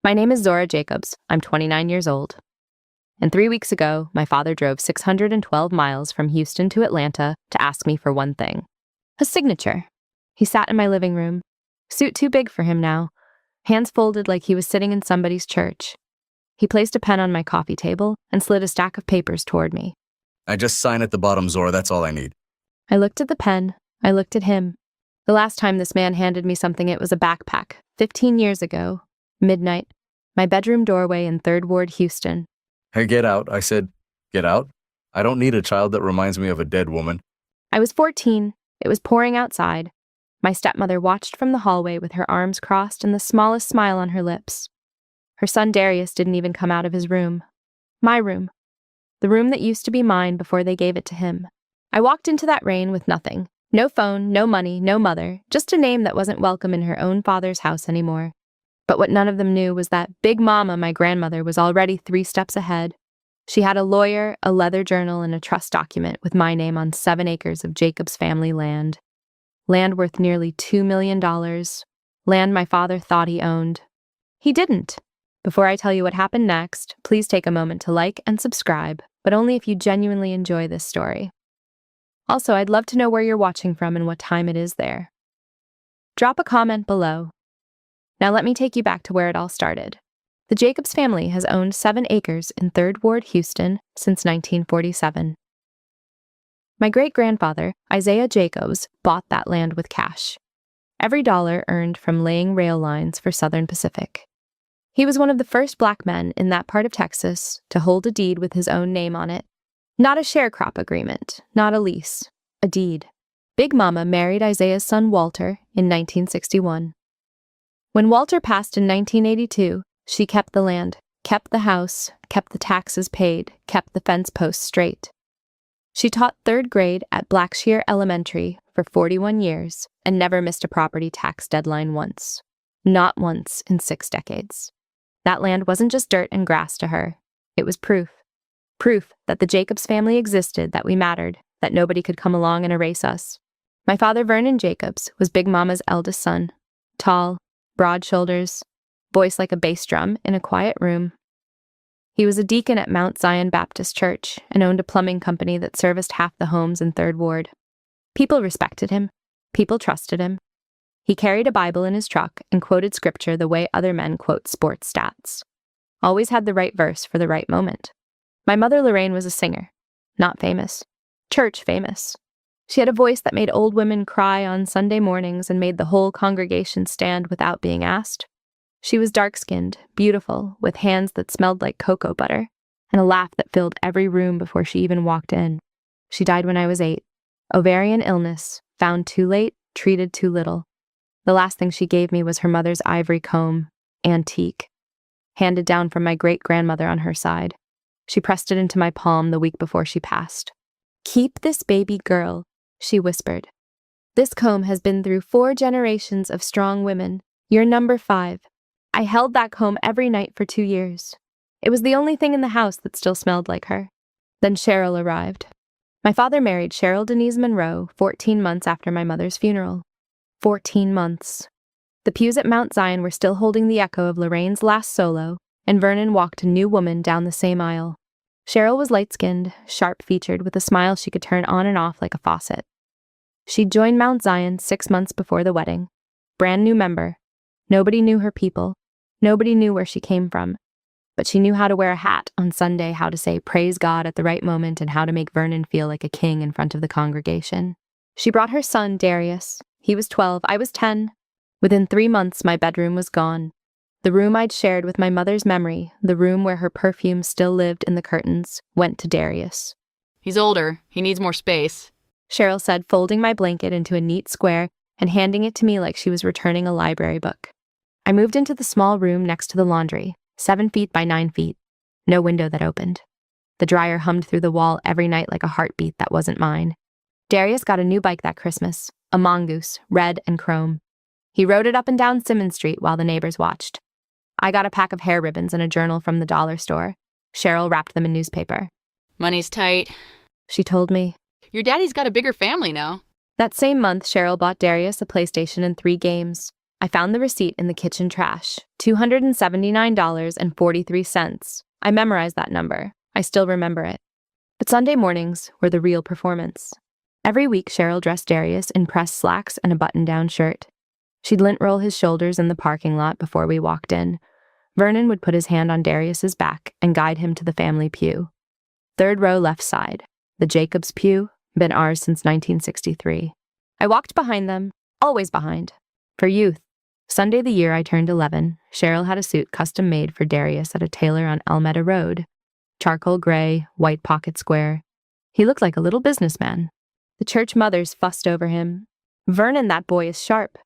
My name is Zora Jacobs. I'm 29 years old. And 3 weeks ago, my father drove 612 miles from Houston to Atlanta to ask me for one thing: a signature. He sat in my living room, suit too big for him now, hands folded like he was sitting in somebody's church. He placed a pen on my coffee table and slid a stack of papers toward me. I just sign at the bottom, Zora. That's all I need. I looked at the pen. I looked at him. The last time this man handed me something, it was a backpack, 15 years ago, midnight, my bedroom doorway in 3rd Ward, Houston. Hey, get out. I said, get out. I don't need a child that reminds me of a dead woman. I was 14. It was pouring outside. My stepmother watched from the hallway with her arms crossed and the smallest smile on her lips. Her son Darius didn't even come out of his room. My room. The room that used to be mine before they gave it to him. I walked into that rain with nothing. No phone, no money, no mother, just a name that wasn't welcome in her own father's house anymore. But what none of them knew was that Big Mama, my grandmother, was already 3 steps ahead. She had a lawyer, a leather journal, and a trust document with my name on 7 acres of Jacob's family land. Land worth nearly $2 million. Land my father thought he owned. He didn't. Before I tell you what happened next, please take a moment to like and subscribe, but only if you genuinely enjoy this story. Also, I'd love to know where you're watching from and what time it is there. Drop a comment below. Now let me take you back to where it all started. The Jacobs family has owned 7 acres in 3rd Ward, Houston, since 1947. My great-grandfather, Isaiah Jacobs, bought that land with cash. Every dollar earned from laying rail lines for Southern Pacific. He was one of the first black men in that part of Texas to hold a deed with his own name on it. Not a sharecrop agreement, not a lease, a deed. Big Mama married Isaiah's son Walter in 1961. When Walter passed in 1982, she kept the land, kept the house, kept the taxes paid, kept the fence posts straight. She taught 3rd grade at Blackshear Elementary for 41 years and never missed a property tax deadline once. Not once in 6 decades. That land wasn't just dirt and grass to her. It was proof. Proof that the Jacobs family existed, that we mattered, that nobody could come along and erase us. My father, Vernon Jacobs, was Big Mama's eldest son. Tall, broad shoulders, voice like a bass drum in a quiet room. He was a deacon at Mount Zion Baptist Church and owned a plumbing company that serviced half the homes in 3rd Ward. People respected him. People trusted him. He carried a Bible in his truck and quoted scripture the way other men quote sports stats. Always had the right verse for the right moment. My mother, Lorraine, was a singer. Not famous. Church famous. She had a voice that made old women cry on Sunday mornings and made the whole congregation stand without being asked. She was dark-skinned, beautiful, with hands that smelled like cocoa butter, and a laugh that filled every room before she even walked in. She died when I was 8. Ovarian illness, found too late, treated too little. The last thing she gave me was her mother's ivory comb, antique, handed down from my great-grandmother on her side. She pressed it into my palm the week before she passed. "Keep this baby girl," she whispered. "This comb has been through 4 generations of strong women. You're number 5. I held that comb every night for 2 years. It was the only thing in the house that still smelled like her." Then Cheryl arrived. My father married Cheryl Denise Monroe 14 months after my mother's funeral. 14 months. The pews at Mount Zion were still holding the echo of Lorraine's last solo, and Vernon walked a new woman down the same aisle. Cheryl was light-skinned, sharp-featured, with a smile she could turn on and off like a faucet. She'd joined Mount Zion 6 months before the wedding. Brand new member. Nobody knew her people. Nobody knew where she came from. But she knew how to wear a hat on Sunday, how to say praise God at the right moment, and how to make Vernon feel like a king in front of the congregation. She brought her son, Darius. He was 12, I was 10. Within 3 months, my bedroom was gone. The room I'd shared with my mother's memory, the room where her perfume still lived in the curtains, went to Darius. "He's older. He needs more space," Cheryl said, folding my blanket into a neat square and handing it to me like she was returning a library book. I moved into the small room next to the laundry, 7 feet by 9 feet. No window that opened. The dryer hummed through the wall every night like a heartbeat that wasn't mine. Darius got a new bike that Christmas, a mongoose, red and chrome. He rode it up and down Simmons Street while the neighbors watched. I got a pack of hair ribbons and a journal from the dollar store. Cheryl wrapped them in newspaper. "Money's tight," she told me. "Your daddy's got a bigger family now." That same month, Cheryl bought Darius a PlayStation and 3 games. I found the receipt in the kitchen trash, $279.43. I memorized that number. I still remember it. But Sunday mornings were the real performance. Every week, Cheryl dressed Darius in pressed slacks and a button-down shirt. She'd lint roll his shoulders in the parking lot before we walked in. Vernon would put his hand on Darius's back and guide him to the family pew. Third row left side, the Jacobs pew, been ours since 1963. I walked behind them, always behind. For youth. Sunday the year I turned 11, Cheryl had a suit custom made for Darius at a tailor on Alameda Road. Charcoal gray, white pocket square. He looked like a little businessman. The church mothers fussed over him. Vernon, that boy is sharp.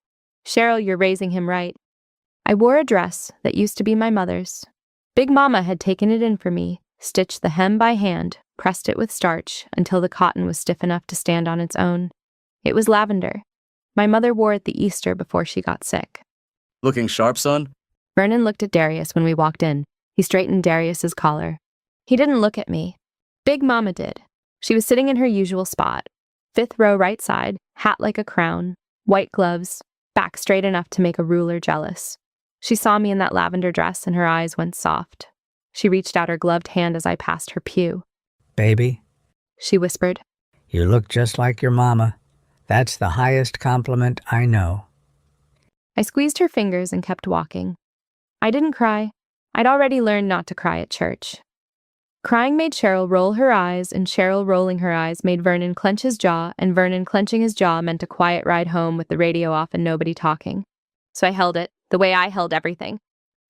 Cheryl, you're raising him right. I wore a dress that used to be my mother's. Big Mama had taken it in for me, stitched the hem by hand, pressed it with starch until the cotton was stiff enough to stand on its own. It was lavender. My mother wore it the Easter before she got sick. Looking sharp, son? Vernon looked at Darius when we walked in. He straightened Darius's collar. He didn't look at me. Big Mama did. She was sitting in her usual spot. 5th row right side, hat like a crown, white gloves, back straight enough to make a ruler jealous. She saw me in that lavender dress and her eyes went soft. She reached out her gloved hand as I passed her pew. "Baby," she whispered. "you look just like your mama. That's the highest compliment I know." I squeezed her fingers and kept walking. I didn't cry. I'd already learned not to cry at church. Crying made Cheryl roll her eyes, and Cheryl rolling her eyes made Vernon clench his jaw, and Vernon clenching his jaw meant a quiet ride home with the radio off and nobody talking. So I held it, the way I held everything.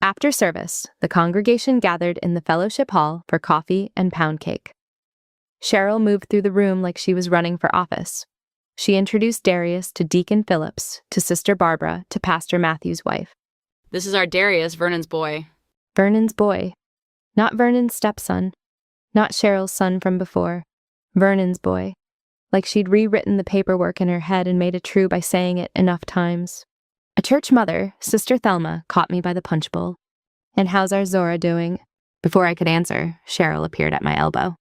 After service, the congregation gathered in the fellowship hall for coffee and pound cake. Cheryl moved through the room like she was running for office. She introduced Darius to Deacon Phillips, to Sister Barbara, to Pastor Matthew's wife. This is our Darius, Vernon's boy. Vernon's boy. Not Vernon's stepson. Not Cheryl's son from before. Vernon's boy. Like she'd rewritten the paperwork in her head and made it true by saying it enough times. A church mother, Sister Thelma, caught me by the punch bowl. "And how's our Zora doing?" Before I could answer, Cheryl appeared at my elbow.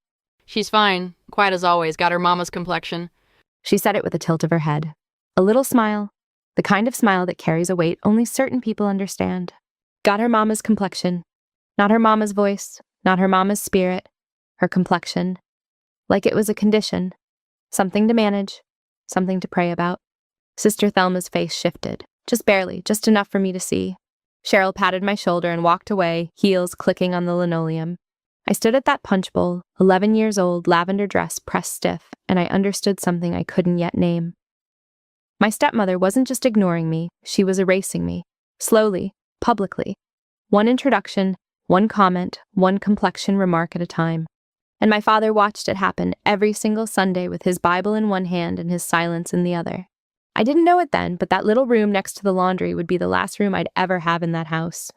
She's fine. Quiet as always. Got her mama's complexion. She said it with a tilt of her head. A little smile. The kind of smile that carries a weight only certain people understand. Got her mama's complexion. Not her mama's voice. Not her mama's spirit. Her complexion. Like it was a condition. Something to manage. Something to pray about. Sister Thelma's face shifted. Just barely. Just enough for me to see. Cheryl patted my shoulder and walked away, heels clicking on the linoleum. I stood at that punch bowl, 11 years old, lavender dress pressed stiff, and I understood something I couldn't yet name. My stepmother wasn't just ignoring me, she was erasing me. Slowly, publicly. One introduction, one comment, one complexion remark at a time. And my father watched it happen every single Sunday with his Bible in one hand and his silence in the other. I didn't know it then, but that little room next to the laundry would be the last room I'd ever have in that house.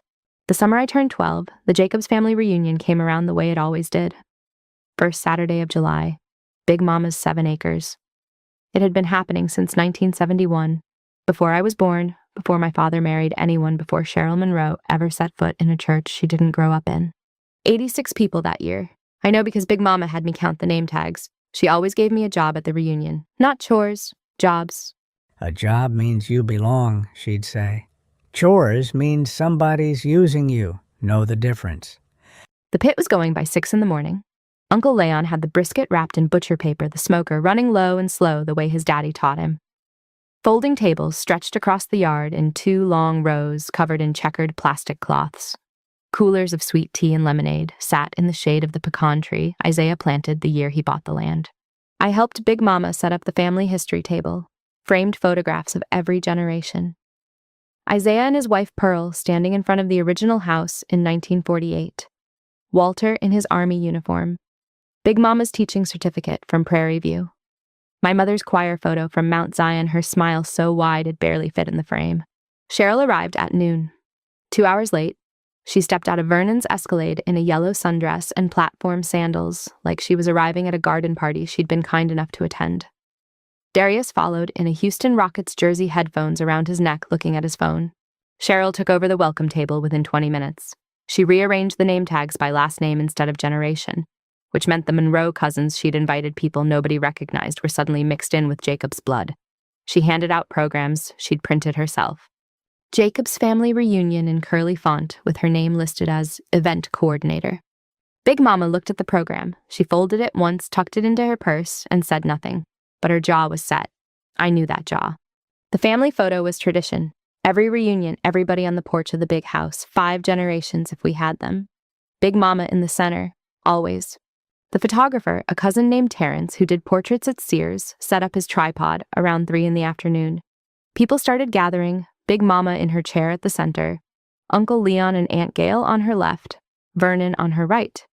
The summer I turned 12, the Jacobs family reunion came around the way it always did. First Saturday of July. Big Mama's 7 acres. It had been happening since 1971, before I was born, before my father married anyone, before Cheryl Monroe ever set foot in a church she didn't grow up in. 86 people that year. I know because Big Mama had me count the name tags. She always gave me a job at the reunion. Not chores, jobs. "A job means you belong," she'd say. "Chores means somebody's using you. Know the difference." The pit was going by 6 in the morning. Uncle Leon had the brisket wrapped in butcher paper, the smoker running low and slow the way his daddy taught him. Folding tables stretched across the yard in 2 long rows covered in checkered plastic cloths. Coolers of sweet tea and lemonade sat in the shade of the pecan tree Isaiah planted the year he bought the land. I helped Big Mama set up the family history table, framed photographs of every generation. Isaiah and his wife Pearl standing in front of the original house in 1948. Walter in his army uniform. Big Mama's teaching certificate from Prairie View. My mother's choir photo from Mount Zion, her smile so wide it barely fit in the frame. Cheryl arrived at noon. 2 hours late, she stepped out of Vernon's Escalade in a yellow sundress and platform sandals, like she was arriving at a garden party she'd been kind enough to attend. Darius followed in a Houston Rockets jersey, headphones around his neck, looking at his phone. Cheryl took over the welcome table within 20 minutes. She rearranged the name tags by last name instead of generation, which meant the Monroe cousins she'd invited people nobody recognized were suddenly mixed in with Jacob's blood. She handed out programs she'd printed herself. Jacob's family reunion in curly font with her name listed as event coordinator. Big Mama looked at the program. She folded it once, tucked it into her purse, and said nothing. But her jaw was set. I knew that jaw. The family photo was tradition. Every reunion, everybody on the porch of the big house, 5 generations if we had them. Big Mama in the center, always. The photographer, a cousin named Terrence, who did portraits at Sears, set up his tripod around 3 in the afternoon. People started gathering, Big Mama in her chair at the center, Uncle Leon and Aunt Gail on her left, Vernon on her right.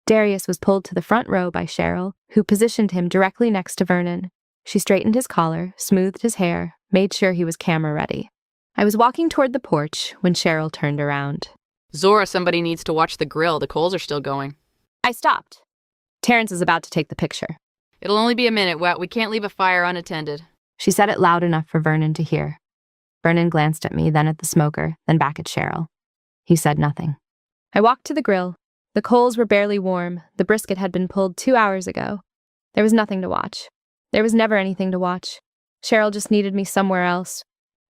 Darius was pulled to the front row by Cheryl, who positioned him directly next to Vernon. She straightened his collar, smoothed his hair, made sure he was camera ready. I was walking toward the porch when Cheryl turned around. Zora, somebody needs to watch the grill. The coals are still going. I stopped. Terrence is about to take the picture. It'll only be a minute, Wet. We can't leave a fire unattended. She said it loud enough for Vernon to hear. Vernon glanced at me, then at the smoker, then back at Cheryl. He said nothing. I walked to the grill. The coals were barely warm. The brisket had been pulled 2 hours ago. There was nothing to watch. There was never anything to watch. Cheryl just needed me somewhere else.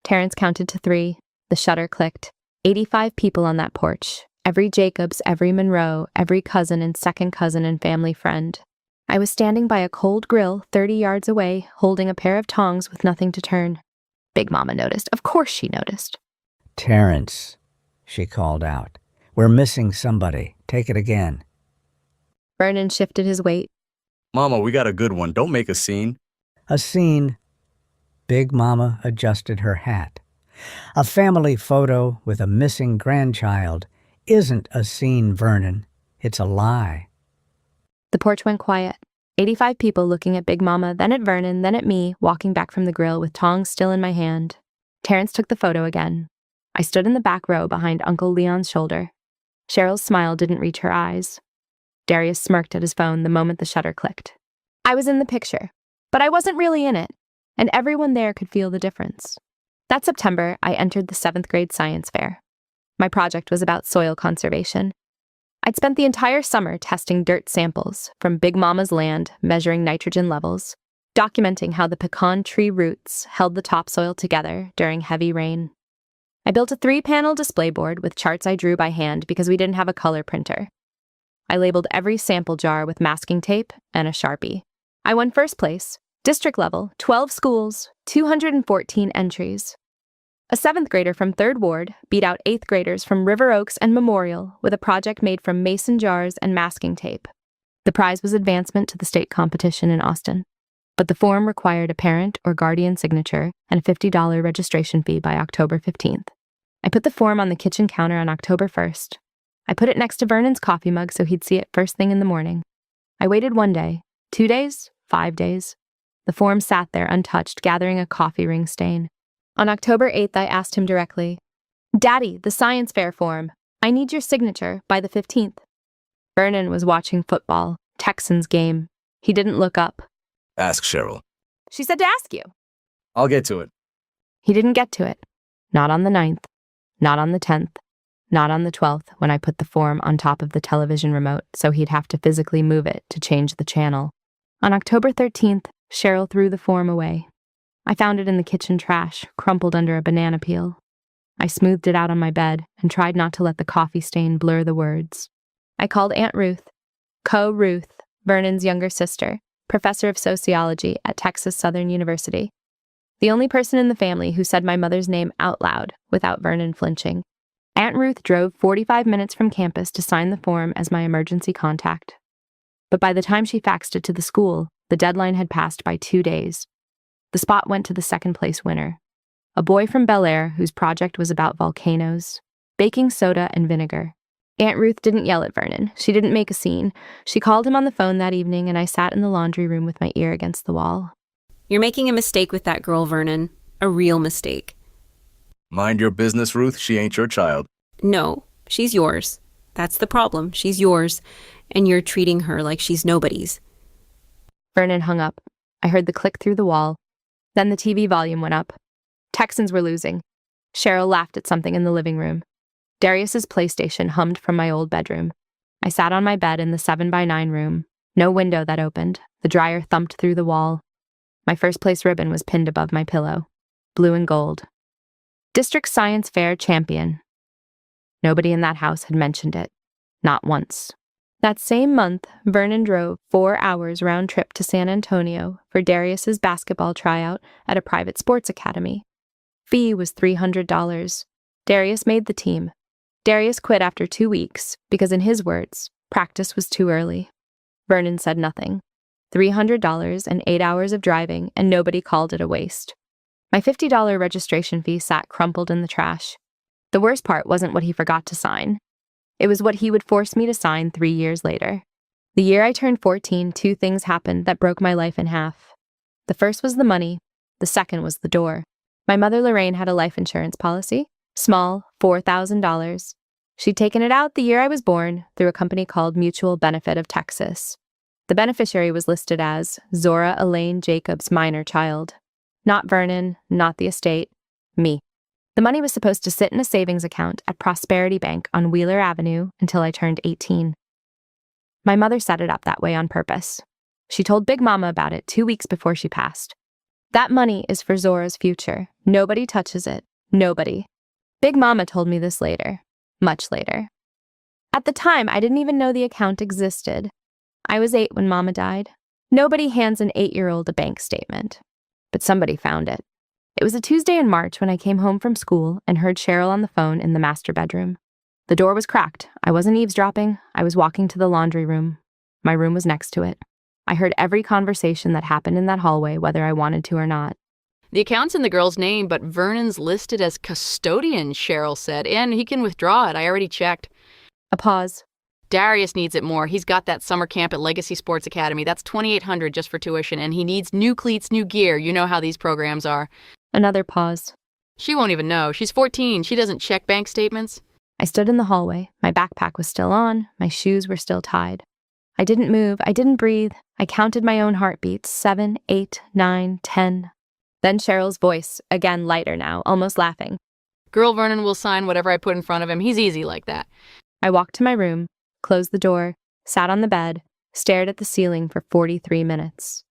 Terrence counted to 3. The shutter clicked. 85 people on that porch. Every Jacobs, every Monroe, every cousin and second cousin and family friend. I was standing by a cold grill 30 yards away, holding a pair of tongs with nothing to turn. Big Mama noticed. Of course she noticed. Terrence, she called out. We're missing somebody. Take it again. Vernon shifted his weight. Mama, we got a good one. Don't make a scene. A scene. Big Mama adjusted her hat. A family photo with a missing grandchild isn't a scene, Vernon. It's a lie. The porch went quiet. 85 people looking at Big Mama, then at Vernon, then at me, walking back from the grill with tongs still in my hand. Terrence took the photo again. I stood in the back row behind Uncle Leon's shoulder. Cheryl's smile didn't reach her eyes. Darius smirked at his phone the moment the shutter clicked. I was in the picture, but I wasn't really in it, and everyone there could feel the difference. That September, I entered the 7th grade science fair. My project was about soil conservation. I'd spent the entire summer testing dirt samples from Big Mama's land, measuring nitrogen levels, documenting how the pecan tree roots held the topsoil together during heavy rain. I built a 3-panel display board with charts I drew by hand because we didn't have a color printer. I labeled every sample jar with masking tape and a Sharpie. I won first place, district level, 12 schools, 214 entries. A 7th grader from 3rd Ward beat out 8th graders from River Oaks and Memorial with a project made from mason jars and masking tape. The prize was advancement to the state competition in Austin, but the form required a parent or guardian signature and a $50 registration fee by October 15th. I put the form on the kitchen counter on October 1st. I put it next to Vernon's coffee mug so he'd see it first thing in the morning. I waited 1 day, 2 days, 5 days. The form sat there untouched, gathering a coffee ring stain. On October 8th, I asked him directly, Daddy, the science fair form. I need your signature by the 15th. Vernon was watching football, Texans game. He didn't look up. Ask Cheryl. She said to ask you. I'll get to it. He didn't get to it. Not on the 9th. Not on the 10th. Not on the 12th when I put the form on top of the television remote so he'd have to physically move it to change the channel. On October 13th, Cheryl threw the form away. I found it in the kitchen trash, crumpled under a banana peel. I smoothed it out on my bed and tried not to let the coffee stain blur the words. I called Aunt Ruth, Ruth, Vernon's younger sister, professor of sociology at Texas Southern University. The only person in the family who said my mother's name out loud without Vernon flinching. Aunt Ruth drove 45 minutes from campus to sign the form as my emergency contact. But by the time she faxed it to the school, the deadline had passed by 2 days. The spot went to the 2nd place winner, a boy from Bel Air whose project was about volcanoes, baking soda and vinegar. Aunt Ruth didn't yell at Vernon. She didn't make a scene. She called him on the phone that evening, and I sat in the laundry room with my ear against the wall. You're making a mistake with that girl, Vernon. A real mistake. Mind your business, Ruth. She ain't your child. No, she's yours. That's the problem. She's yours, and you're treating her like she's nobody's. Vernon hung up. I heard the click through the wall. Then the TV volume went up. Texans were losing. Cheryl laughed at something in the living room. Darius's PlayStation hummed from my old bedroom. I sat on my bed in the 7x9 room. No window that opened. The dryer thumped through the wall. My first place ribbon was pinned above my pillow. Blue and gold. District Science Fair champion. Nobody in that house had mentioned it. Not once. That same month, Vernon drove 4 hours round trip to San Antonio for Darius's basketball tryout at a private sports academy. Fee was $300. Darius made the team. Darius quit after 2 weeks because, in his words, practice was too early. Vernon said nothing. $300 and 8 hours of driving, and nobody called it a waste. My $50 registration fee sat crumpled in the trash. The worst part wasn't what he forgot to sign. It was what he would force me to sign 3 years later. The year I turned 14, 2 things happened that broke my life in half. The first was the money. The second was the door. My mother Lorraine had a life insurance policy. Small, $4,000. She'd taken it out the year I was born through a company called Mutual Benefit of Texas. The beneficiary was listed as Zora Elaine Jacobs' minor child. Not Vernon, not the estate, me. The money was supposed to sit in a savings account at Prosperity Bank on Wheeler Avenue until I turned 18. My mother set it up that way on purpose. She told Big Mama about it 2 weeks before she passed. That money is for Zora's future. Nobody touches it. Nobody. Big Mama told me this later. Much later. At the time, I didn't even know the account existed. I was 8 when Mama died. Nobody hands an 8-year-old a bank statement. But somebody found it. It was a Tuesday in March when I came home from school and heard Cheryl on the phone in the master bedroom. The door was cracked. I wasn't eavesdropping. I was walking to the laundry room. My room was next to it. I heard every conversation that happened in that hallway, whether I wanted to or not. The account's in the girl's name, but Vernon's listed as custodian, Cheryl said, and he can withdraw it. I already checked. A pause. Darius needs it more. He's got that summer camp at Legacy Sports Academy. That's $2,800 just for tuition, and he needs new cleats, new gear. You know how these programs are. Another pause. She won't even know. She's 14. She doesn't check bank statements. I stood in the hallway. My backpack was still on. My shoes were still tied. I didn't move. I didn't breathe. I counted my own heartbeats. 7, 8, 9, 10. Then Cheryl's voice, again lighter now, almost laughing. Girl Vernon will sign whatever I put in front of him. He's easy like that. I walked to my room, closed the door, sat on the bed, stared at the ceiling for 43 minutes.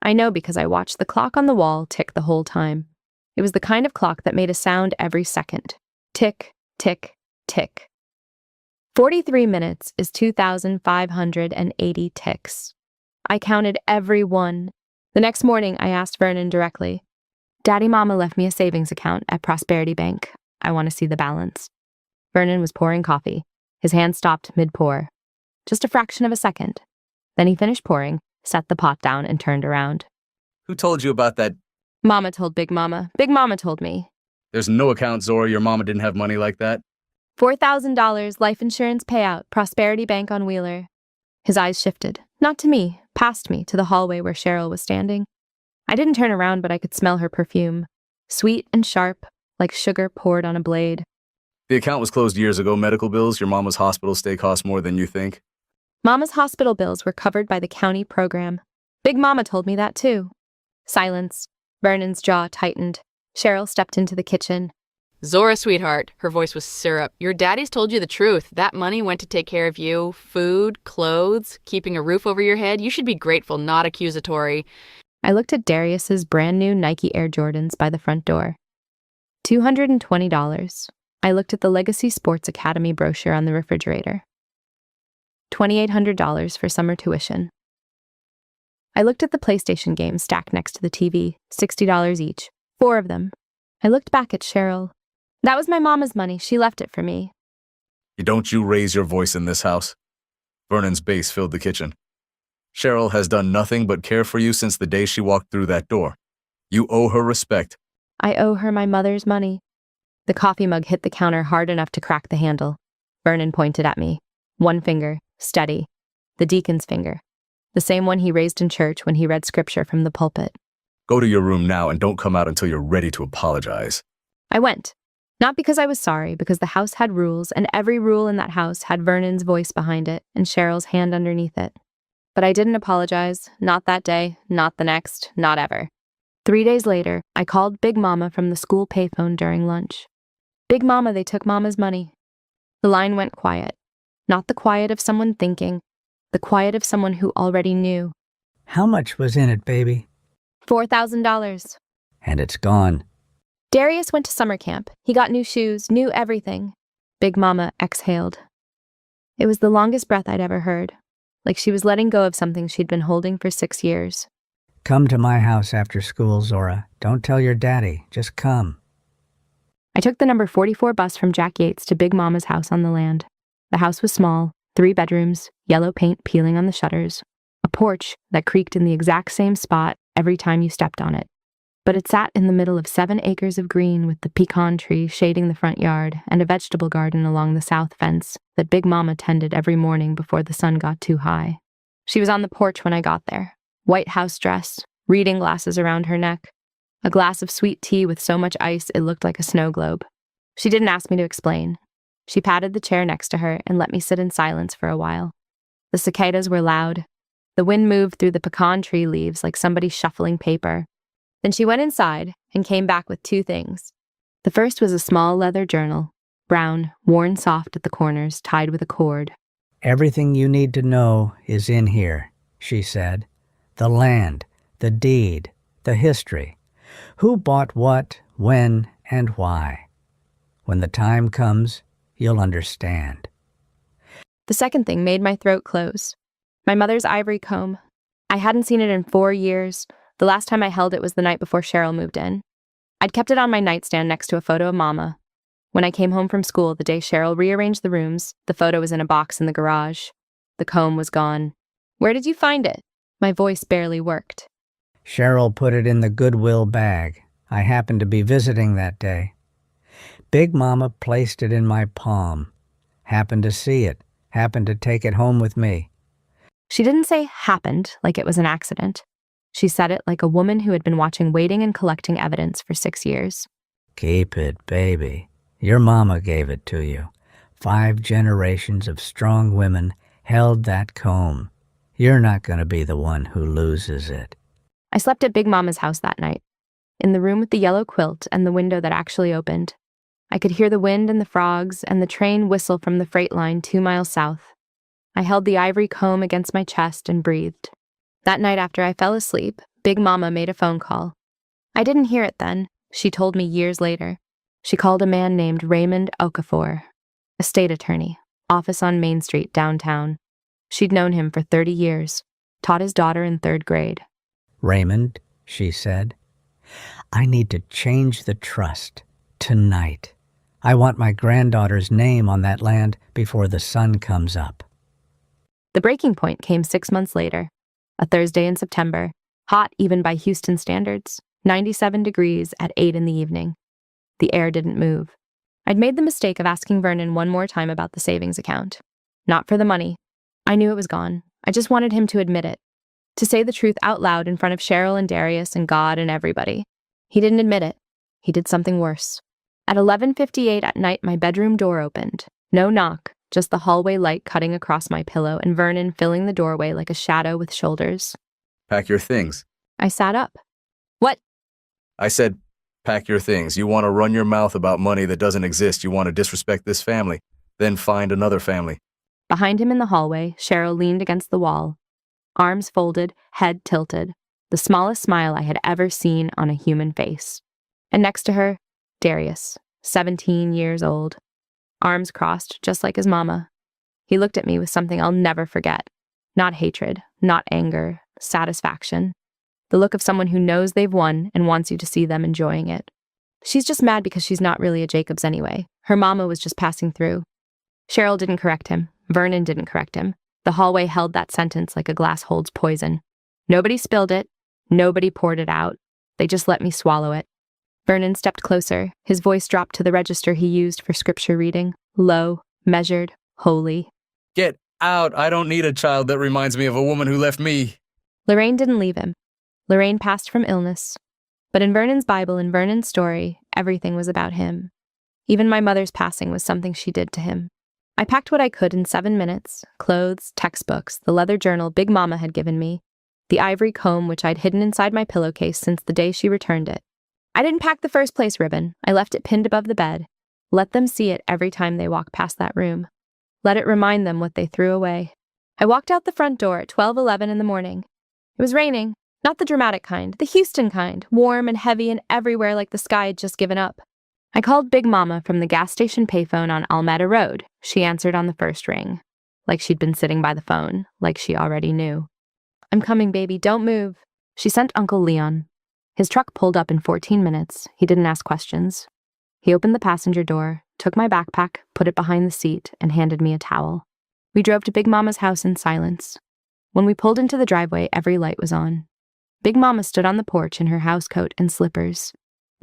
I know because I watched the clock on the wall tick the whole time. It was the kind of clock that made a sound every second. Tick, tick, tick. 43 minutes is 2,580 ticks. I counted every one. The next morning, I asked Vernon directly, Daddy Mama left me a savings account at Prosperity Bank. I want to see the balance. Vernon was pouring coffee. His hand stopped mid-pour. Just a fraction of a second. Then he finished pouring, set the pot down, and turned around. Who told you about that? Mama told Big Mama. Big Mama told me. There's no account, Zora. Your mama didn't have money like that. $4,000 life insurance payout, Prosperity Bank on Wheeler. His eyes shifted, not to me, past me, to the hallway where Cheryl was standing. I didn't turn around, but I could smell her perfume. Sweet and sharp, like sugar poured on a blade. The account was closed years ago. Medical bills, your mama's hospital stay cost more than you think. Mama's hospital bills were covered by the county program. Big Mama told me that too. Silence. Vernon's jaw tightened. Cheryl stepped into the kitchen. Zora, sweetheart. Her voice was syrup. Your daddy's told you the truth. That money went to take care of you. Food, clothes, keeping a roof over your head. You should be grateful, not accusatory. I looked at Darius's brand new Nike Air Jordans by the front door. $220. I looked at the Legacy Sports Academy brochure on the refrigerator. $2,800 for summer tuition. I looked at the PlayStation games stacked next to the TV, $60 each, 4 of them. I looked back at Cheryl. That was my mama's money. She left it for me. Don't you raise your voice in this house. Vernon's bass filled the kitchen. Cheryl has done nothing but care for you since the day she walked through that door. You owe her respect. I owe her my mother's money. The coffee mug hit the counter hard enough to crack the handle. Vernon pointed at me. One finger, steady. The deacon's finger. The same one he raised in church when he read scripture from the pulpit. Go to your room now and don't come out until you're ready to apologize. I went. Not because I was sorry, because the house had rules, and every rule in that house had Vernon's voice behind it and Cheryl's hand underneath it. But I didn't apologize. Not that day, not the next, not ever. 3 days later, I called Big Mama from the school payphone during lunch. Big Mama, they took Mama's money. The line went quiet. Not the quiet of someone thinking, the quiet of someone who already knew. How much was in it, baby? $4,000. And it's gone. Darius went to summer camp. He got new shoes, new everything. Big Mama exhaled. It was the longest breath I'd ever heard, like she was letting go of something she'd been holding for 6 years. Come to my house after school, Zora. Don't tell your daddy. Just come. I took the number 44 bus from Jack Yates to Big Mama's house on the land. The house was small, 3 bedrooms, yellow paint peeling on the shutters, a porch that creaked in the exact same spot every time you stepped on it. But it sat in the middle of 7 acres of green with the pecan tree shading the front yard and a vegetable garden along the south fence that Big Mama tended every morning before the sun got too high. She was on the porch when I got there, white house dress, reading glasses around her neck, a glass of sweet tea with so much ice it looked like a snow globe. She didn't ask me to explain. She patted the chair next to her and let me sit in silence for a while. The cicadas were loud. The wind moved through the pecan tree leaves like somebody shuffling paper. Then she went inside and came back with 2 things. The first was a small leather journal, brown, worn soft at the corners, tied with a cord. Everything you need to know is in here, she said. The land, the deed, the history. Who bought what, when, and why. When the time comes, you'll understand. The second thing made my throat close. My mother's ivory comb. I hadn't seen it in 4 years. The last time I held it was the night before Cheryl moved in. I'd kept it on my nightstand next to a photo of Mama. When I came home from school the day Cheryl rearranged the rooms, the photo was in a box in the garage. The comb was gone. Where did you find it? My voice barely worked. Cheryl put it in the Goodwill bag. I happened to be visiting that day. Big Mama placed it in my palm. Happened to see it. Happened to take it home with me. She didn't say happened like it was an accident. She said it like a woman who had been watching waiting and collecting evidence for 6 years. Keep it, baby. Your mama gave it to you. 5 generations of strong women held that comb. You're not going to be the one who loses it. I slept at Big Mama's house that night, in the room with the yellow quilt and the window that actually opened. I could hear the wind and the frogs and the train whistle from the freight line 2 miles south. I held the ivory comb against my chest and breathed. That night after I fell asleep, Big Mama made a phone call. I didn't hear it then, she told me years later. She called a man named Raymond Okafor, a state attorney, office on Main Street downtown. She'd known him for 30 years, taught his daughter in 3rd grade. Raymond, she said, I need to change the trust tonight. I want my granddaughter's name on that land before the sun comes up. The breaking point came 6 months later, a Thursday in September, hot even by Houston standards, 97 degrees at 8 in the evening. The air didn't move. I'd made the mistake of asking Vernon one more time about the savings account. Not for the money. I knew it was gone. I just wanted him to admit it. To say the truth out loud in front of Cheryl and Darius and God and everybody. He didn't admit it. He did something worse. At 11:58 at night, my bedroom door opened. No knock, just the hallway light cutting across my pillow and Vernon filling the doorway like a shadow with shoulders. Pack your things. I sat up. What? I said, pack your things. You want to run your mouth about money that doesn't exist. You want to disrespect this family. Then find another family. Behind him in the hallway, Cheryl leaned against the wall. Arms folded, head tilted. The smallest smile I had ever seen on a human face. And next to her, Darius, 17 years old. Arms crossed, just like his mama. He looked at me with something I'll never forget. Not hatred, not anger, satisfaction. The look of someone who knows they've won and wants you to see them enjoying it. She's just mad because she's not really a Jacobs anyway. Her mama was just passing through. Cheryl didn't correct him. Vernon didn't correct him. The hallway held that sentence like a glass holds poison. Nobody spilled it. Nobody poured it out. They just let me swallow it. Vernon stepped closer. His voice dropped to the register he used for scripture reading. Low, measured, holy. Get out. I don't need a child that reminds me of a woman who left me. Lorraine didn't leave him. Lorraine passed from illness. But in Vernon's Bible and Vernon's story, everything was about him. Even my mother's passing was something she did to him. I packed what I could in 7 minutes: clothes, textbooks, the leather journal Big Mama had given me, the ivory comb which I'd hidden inside my pillowcase since the day she returned it. I didn't pack the first place ribbon. I left it pinned above the bed. Let them see it every time they walk past that room. Let it remind them what they threw away. I walked out the front door at 12:11 in the morning. It was raining, Not the dramatic kind, the Houston kind, warm and heavy and everywhere like the sky had just given up. I called Big Mama from the gas station payphone on Almeda Road. She answered on the first ring, like she'd been sitting by the phone, like she already knew. I'm coming, baby, don't move. She sent Uncle Leon. His truck pulled up in 14 minutes. He didn't ask questions. He opened the passenger door, took my backpack, put it behind the seat, and handed me a towel. We drove to Big Mama's house in silence. When we pulled into the driveway, every light was on. Big Mama stood on the porch in her housecoat and slippers,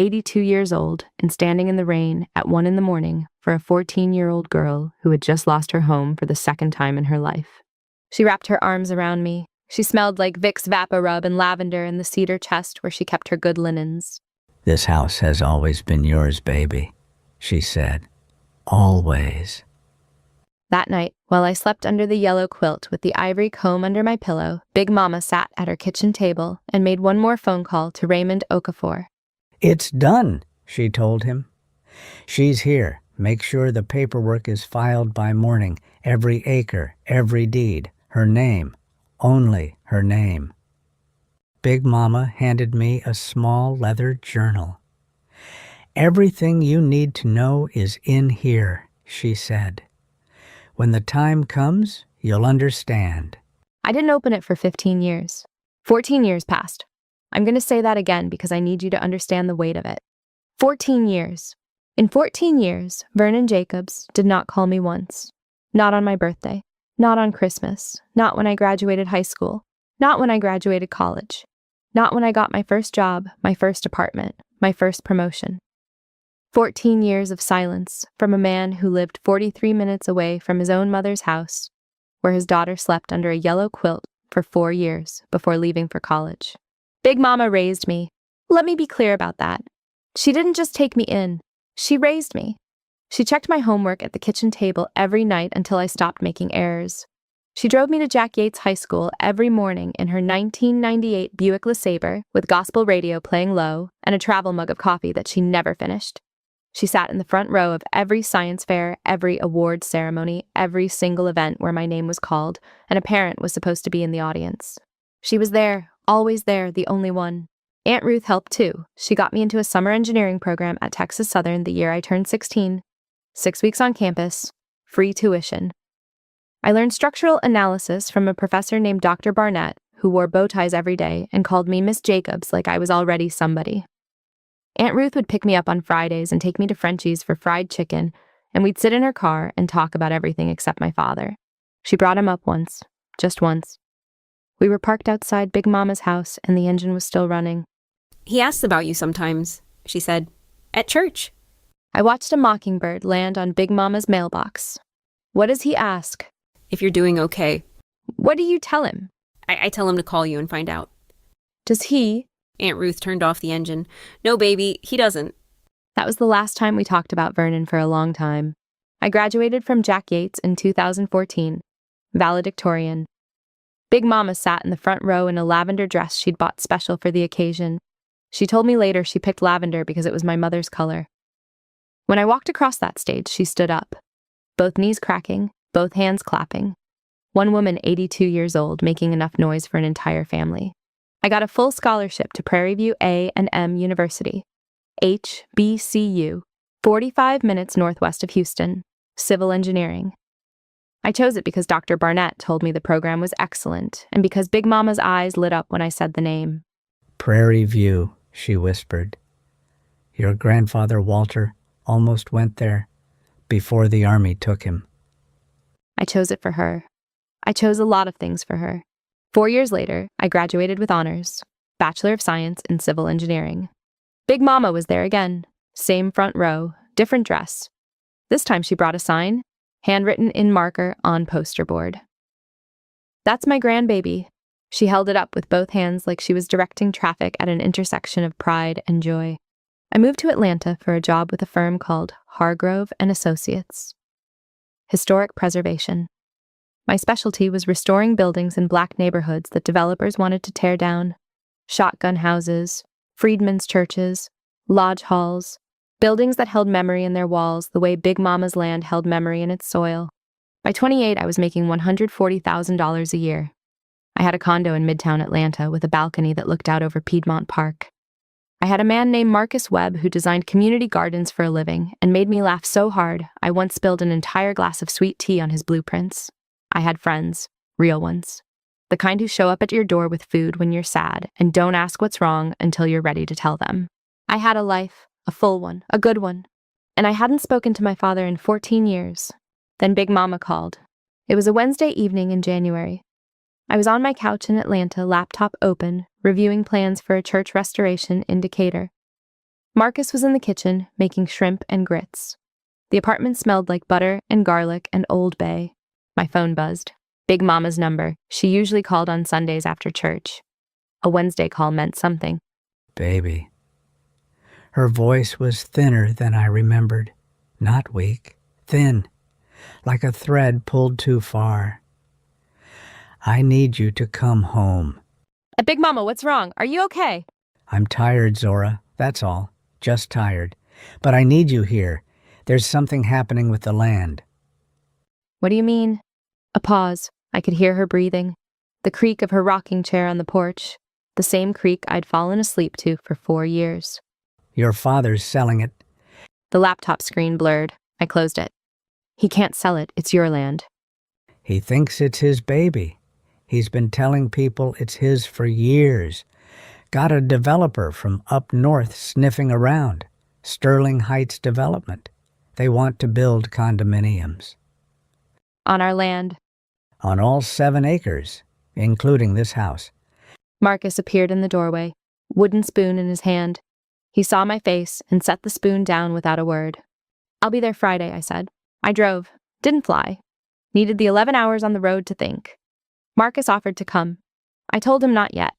82 years old and standing in the rain at 1 a.m. for a 14-year-old girl who had just lost her home for the second time in her life. She wrapped her arms around me. She smelled like Vicks Vaporub and lavender in the cedar chest where she kept her good linens. This house has always been yours, baby, she said. Always. That night, while I slept under the yellow quilt with the ivory comb under my pillow, Big Mama sat at her kitchen table and made one more phone call to Raymond Okafor. It's done, she told him. She's here. Make sure the paperwork is filed by morning. Every acre, every deed. Her name. Only her name. Big Mama handed me a small leather journal. Everything you need to know is in here, she said. When the time comes, you'll understand. I didn't open it for 15 years. 14 years passed. I'm going to say that again because I need you to understand the weight of it. 14 years. In 14 years, Vernon Jacobs did not call me once. Not on my birthday. Not on Christmas. Not when I graduated high school. Not when I graduated college. Not when I got my first job, my first apartment, my first promotion. 14 years of silence from a man who lived 43 minutes away from his own mother's house, where his daughter slept under a yellow quilt for 4 years before leaving for college. Big Mama raised me. Let me be clear about that. She didn't just take me in. She raised me. She checked my homework at the kitchen table every night until I stopped making errors. She drove me to Jack Yates High School every morning in her 1998 Buick LeSabre with gospel radio playing low and a travel mug of coffee that she never finished. She sat in the front row of every science fair, every award ceremony, every single event where my name was called, and a parent was supposed to be in the audience. She was there, always there, the only one. Aunt Ruth helped too. She got me into a summer engineering program at Texas Southern the year I turned 16. 6 weeks on campus, free tuition. I learned structural analysis from a professor named Dr. Barnett, who wore bow ties every day and called me Miss Jacobs like I was already somebody. Aunt Ruth would pick me up on Fridays and take me to Frenchie's for fried chicken, and we'd sit in her car and talk about everything except my father. She brought him up once, just once. We were parked outside Big Mama's house, and the engine was still running. He asks about you sometimes, she said. At church. I watched a mockingbird land on Big Mama's mailbox. What does he ask? If you're doing okay. What do you tell him? I tell him to call you and find out. Does he? Aunt Ruth turned off the engine. No, baby, he doesn't. That was the last time we talked about Vernon for a long time. I graduated from Jack Yates in 2014, valedictorian. Big Mama sat in the front row in a lavender dress she'd bought special for the occasion. She told me later she picked lavender because it was my mother's color. When I walked across that stage, she stood up, both knees cracking, both hands clapping. One woman, 82 years old, making enough noise for an entire family. I got a full scholarship to Prairie View A&M University, HBCU, 45 minutes northwest of Houston, civil engineering. I chose it because Dr. Barnett told me the program was excellent, and because Big Mama's eyes lit up when I said the name. Prairie View, she whispered. Your grandfather, Walter, almost went there before the army took him. I chose it for her. I chose a lot of things for her. 4 years later, I graduated with honors, Bachelor of Science in Civil Engineering. Big Mama was there again. Same front row, different dress. This time she brought a sign, handwritten in marker on poster board. That's my grandbaby. She held it up with both hands like she was directing traffic at an intersection of pride and joy. I moved to Atlanta for a job with a firm called Hargrove and Associates. Historic preservation. My specialty was restoring buildings in Black neighborhoods that developers wanted to tear down. Shotgun houses, freedmen's churches, lodge halls, buildings that held memory in their walls the way Big Mama's land held memory in its soil. By 28, I was making $140,000 a year. I I had a condo in Midtown Atlanta with a balcony that looked out over Piedmont Park. I had a man named Marcus Webb who designed community gardens for a living and made me laugh so hard I once spilled an entire glass of sweet tea on his blueprints. I had friends, real ones. The kind who show up at your door with food when you're sad and don't ask what's wrong until you're ready to tell them. I had a life, a full one, a good one. And I hadn't spoken to my father in 14 years. Then Big Mama called. It was a Wednesday evening in January. I was on my couch in Atlanta, laptop open, reviewing plans for a church restoration in Decatur. Marcus was in the kitchen, making shrimp and grits. The apartment smelled like butter and garlic and Old Bay. My phone buzzed. Big Mama's number. She usually called on Sundays after church. A Wednesday call meant something. Baby. Her voice was thinner than I remembered. Not weak, thin, like a thread pulled too far. I need you to come home. Big Mama, what's wrong? Are you okay? I'm tired, Zora. That's all. Just tired. But I need you here. There's something happening with the land. What do you mean? A pause. I could hear her breathing. The creak of her rocking chair on the porch. The same creak I'd fallen asleep to for 4 years. Your father's selling it. The laptop screen blurred. I closed it. He can't sell it. It's your land. He thinks it's his baby. He's been telling people it's his for years. Got a developer from up north sniffing around. Sterling Heights Development. They want to build condominiums. On our land. On all 7 acres, including this house. Marcus appeared in the doorway, wooden spoon in his hand. He saw my face and set the spoon down without a word. I'll be there Friday, I said. I drove. Didn't fly. Needed the 11 hours on the road to think. Marcus offered to come. I told him not yet.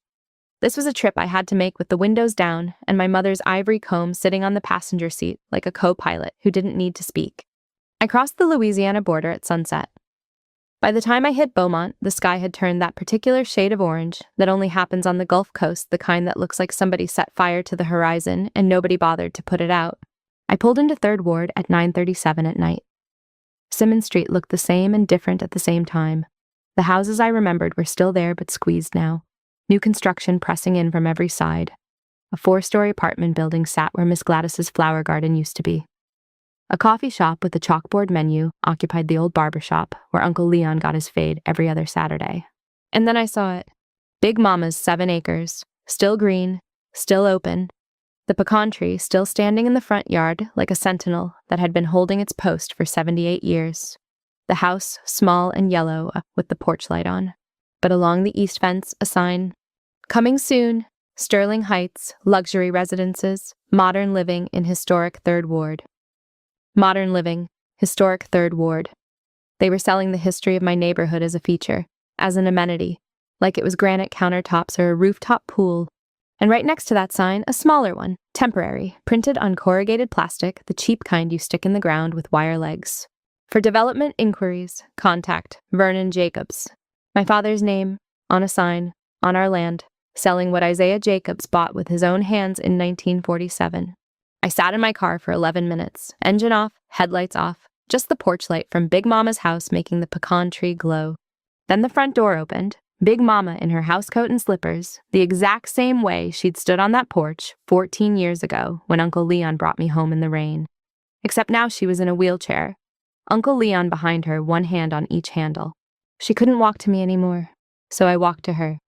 This was a trip I had to make with the windows down and my mother's ivory comb sitting on the passenger seat like a co-pilot who didn't need to speak. I crossed the Louisiana border at sunset. By the time I hit Beaumont, the sky had turned that particular shade of orange that only happens on the Gulf Coast, the kind that looks like somebody set fire to the horizon and nobody bothered to put it out. I pulled into 3rd Ward at 9:37 at night. Simmons Street looked the same and different at the same time. The houses I remembered were still there but squeezed now. New construction pressing in from every side. A 4-story apartment building sat where Miss Gladys's flower garden used to be. A coffee shop with a chalkboard menu occupied the old barber shop where Uncle Leon got his fade every other Saturday. And then I saw it. Big Mama's 7 acres, still green, still open. The pecan tree still standing in the front yard like a sentinel that had been holding its post for 78 years. The house small and yellow with the porch light on. But along the east fence, a sign. Coming soon, Sterling Heights, luxury residences, modern living in historic 3rd Ward. Modern living, historic 3rd Ward. They were selling the history of my neighborhood as a feature, as an amenity, like it was granite countertops or a rooftop pool. And right next to that sign, a smaller one, temporary, printed on corrugated plastic, the cheap kind you stick in the ground with wire legs. For development inquiries, contact Vernon Jacobs. My father's name, on a sign, on our land, selling what Isaiah Jacobs bought with his own hands in 1947. I sat in my car for 11 minutes, engine off, headlights off, just the porch light from Big Mama's house making the pecan tree glow. Then the front door opened, Big Mama in her housecoat and slippers, the exact same way she'd stood on that porch 14 years ago when Uncle Leon brought me home in the rain. Except now she was in a wheelchair. Uncle Leon behind her, one hand on each handle. She couldn't walk to me anymore, so I walked to her.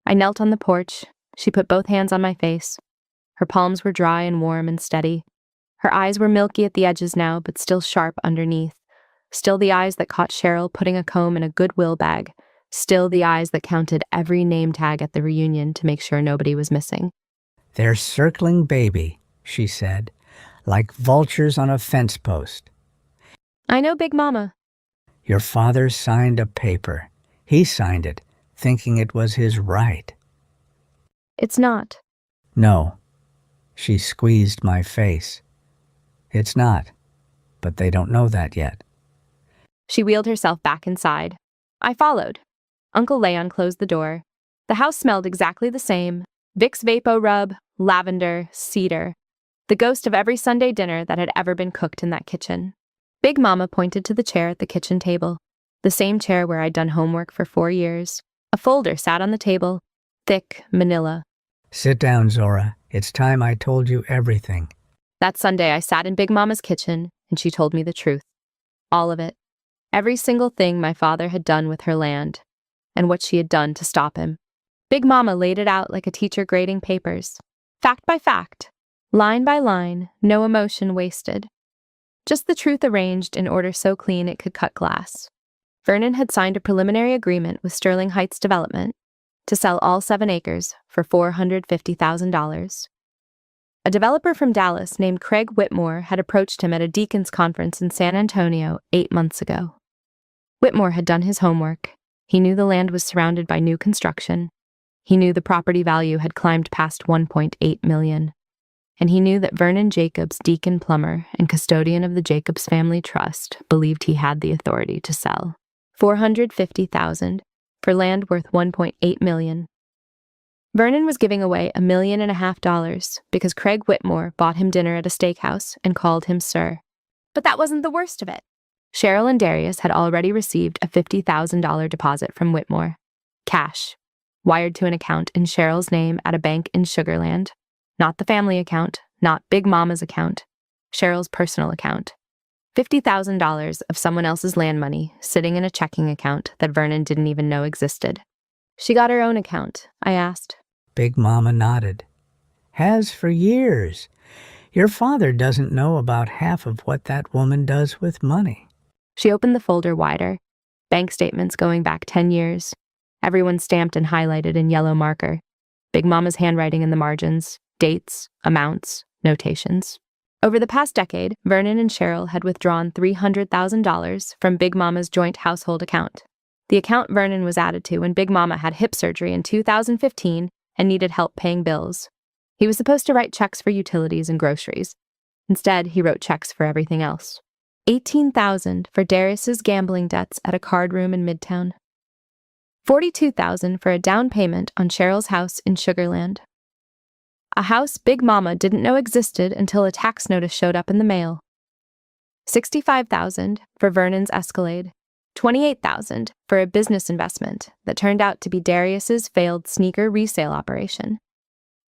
I knelt on the porch. She put both hands on my face. Her palms were dry and warm and steady. Her eyes were milky at the edges now, but still sharp underneath. Still the eyes that caught Cheryl putting a comb in a Goodwill bag. Still the eyes that counted every name tag at the reunion to make sure nobody was missing. They're circling baby, she said, like vultures on a fence post. I know Big Mama. Your father signed a paper. He signed it, thinking it was his right. It's not. No. She squeezed my face. It's not, but they don't know that yet. She wheeled herself back inside. I followed. Uncle Leon closed the door. The house smelled exactly the same. Vicks Vapo Rub, lavender, cedar. The ghost of every Sunday dinner that had ever been cooked in that kitchen. Big Mama pointed to the chair at the kitchen table. The same chair where I'd done homework for 4 years. A folder sat on the table, thick, manila. Sit down, Zora. It's time I told you everything. That Sunday, I sat in Big Mama's kitchen, and she told me the truth. All of it. Every single thing my father had done with her land, and what she had done to stop him. Big Mama laid it out like a teacher grading papers. Fact by fact. Line by line, no emotion wasted. Just the truth arranged in order so clean it could cut glass. Vernon had signed a preliminary agreement with Sterling Heights Development to sell all 7 acres for $450,000. A developer from Dallas named Craig Whitmore had approached him at a deacons conference in San Antonio 8 months ago. Whitmore had done his homework. He knew the land was surrounded by new construction. He knew the property value had climbed past $1.8 million. And he knew that Vernon Jacobs, deacon plumber and custodian of the Jacobs Family Trust, believed he had the authority to sell $450,000 for land worth $1.8 million. Vernon was giving away $1.5 million because Craig Whitmore bought him dinner at a steakhouse and called him sir. But that wasn't the worst of it. Cheryl and Darius had already received a $50,000 deposit from Whitmore. Cash, wired to an account in Cheryl's name at a bank in Sugar Land. Not the family account, not Big Mama's account, Cheryl's personal account. $50,000 of someone else's land money sitting in a checking account that Vernon didn't even know existed. She got her own account, I asked. Big Mama nodded. Has for years. Your father doesn't know about half of what that woman does with money. She opened the folder wider. Bank statements going back 10 years. Everyone stamped and highlighted in yellow marker. Big Mama's handwriting in the margins. Dates, amounts, notations. Over the past decade, Vernon and Cheryl had withdrawn $300,000 from Big Mama's joint household account. The account Vernon was added to when Big Mama had hip surgery in 2015 and needed help paying bills. He was supposed to write checks for utilities and groceries. Instead, he wrote checks for everything else. $18,000 for Darius's gambling debts at a card room in Midtown. $42,000 for a down payment on Cheryl's house in Sugar Land. A house Big Mama didn't know existed until a tax notice showed up in the mail. $65,000 for Vernon's Escalade. $28,000 for a business investment that turned out to be Darius's failed sneaker resale operation.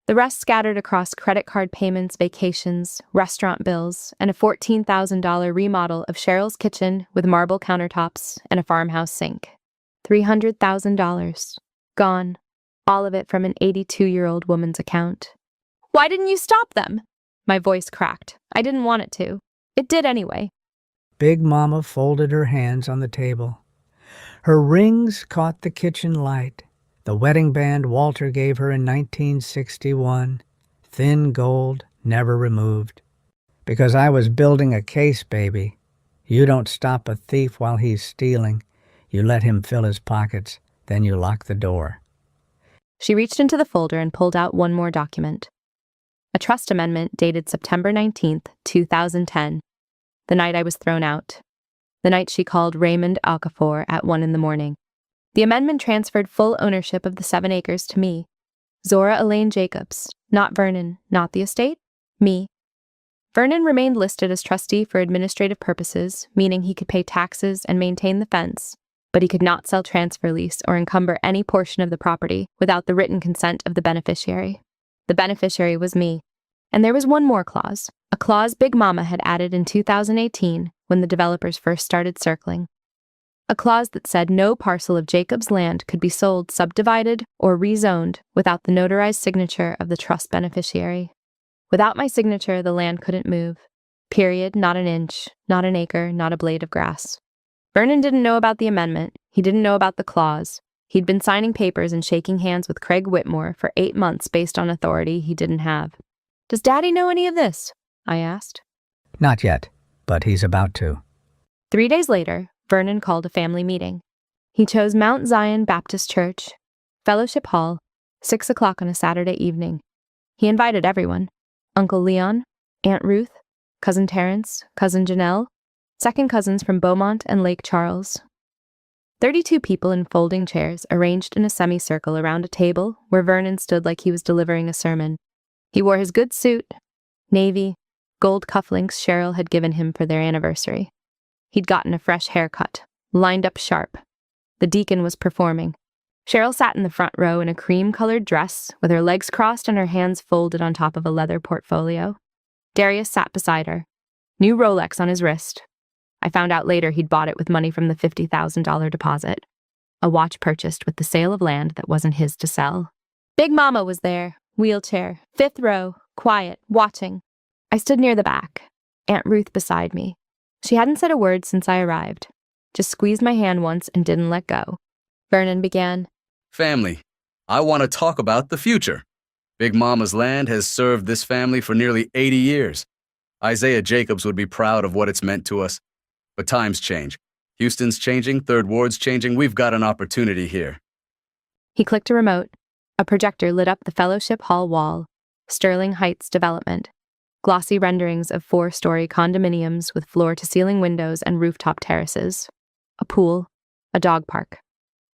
The rest scattered across credit card payments, vacations, restaurant bills, and a $14,000 remodel of Cheryl's kitchen with marble countertops and a farmhouse sink. $300,000. Gone. All of it from an 82-year-old woman's account. Why didn't you stop them? My voice cracked. I didn't want it to. It did anyway. Big Mama folded her hands on the table. Her rings caught the kitchen light. The wedding band Walter gave her in 1961. Thin gold, never removed. Because I was building a case, baby. You don't stop a thief while he's stealing. You let him fill his pockets, then you lock the door. She reached into the folder and pulled out one more document. A trust amendment dated September 19th, 2010, the night I was thrown out, the night she called Raymond Okafor at 1 a.m. The amendment transferred full ownership of the 7 acres to me, Zora Elaine Jacobs, not Vernon, not the estate, me. Vernon remained listed as trustee for administrative purposes, meaning he could pay taxes and maintain the fence, but he could not sell transfer lease or encumber any portion of the property without the written consent of the beneficiary. The beneficiary was me. And there was one more clause, a clause Big Mama had added in 2018 when the developers first started circling. A clause that said no parcel of Jacob's land could be sold, subdivided, or rezoned without the notarized signature of the trust beneficiary. Without my signature, the land couldn't move. Period, not an inch, not an acre, not a blade of grass. Vernon didn't know about the amendment. He didn't know about the clause. He'd been signing papers and shaking hands with Craig Whitmore for 8 months based on authority he didn't have. Does Daddy know any of this? I asked. Not yet, but he's about to. 3 days later, Vernon called a family meeting. He chose Mount Zion Baptist Church, Fellowship Hall, 6 o'clock on a Saturday evening. He invited everyone. Uncle Leon, Aunt Ruth, Cousin Terrence, Cousin Janelle, second cousins from Beaumont and Lake Charles. 32 people in folding chairs arranged in a semicircle around a table where Vernon stood like he was delivering a sermon. He wore his good suit, navy, gold cufflinks Cheryl had given him for their anniversary. He'd gotten a fresh haircut, lined up sharp. The deacon was performing. Cheryl sat in the front row in a cream-colored dress, with her legs crossed and her hands folded on top of a leather portfolio. Darius sat beside her. New Rolex on his wrist. I found out later he'd bought it with money from the $50,000 deposit. A watch purchased with the sale of land that wasn't his to sell. Big Mama was there, wheelchair, 5th row, quiet, watching. I stood near the back, Aunt Ruth beside me. She hadn't said a word since I arrived. Just squeezed my hand once and didn't let go. Vernon began. Family, I want to talk about the future. Big Mama's land has served this family for nearly 80 years. Isaiah Jacobs would be proud of what it's meant to us. But times change. Houston's changing, Third Ward's changing. We've got an opportunity here. He clicked a remote. A projector lit up the Fellowship Hall wall. Sterling Heights development. Glossy renderings of 4-story condominiums with floor-to-ceiling windows and rooftop terraces. A pool. A dog park.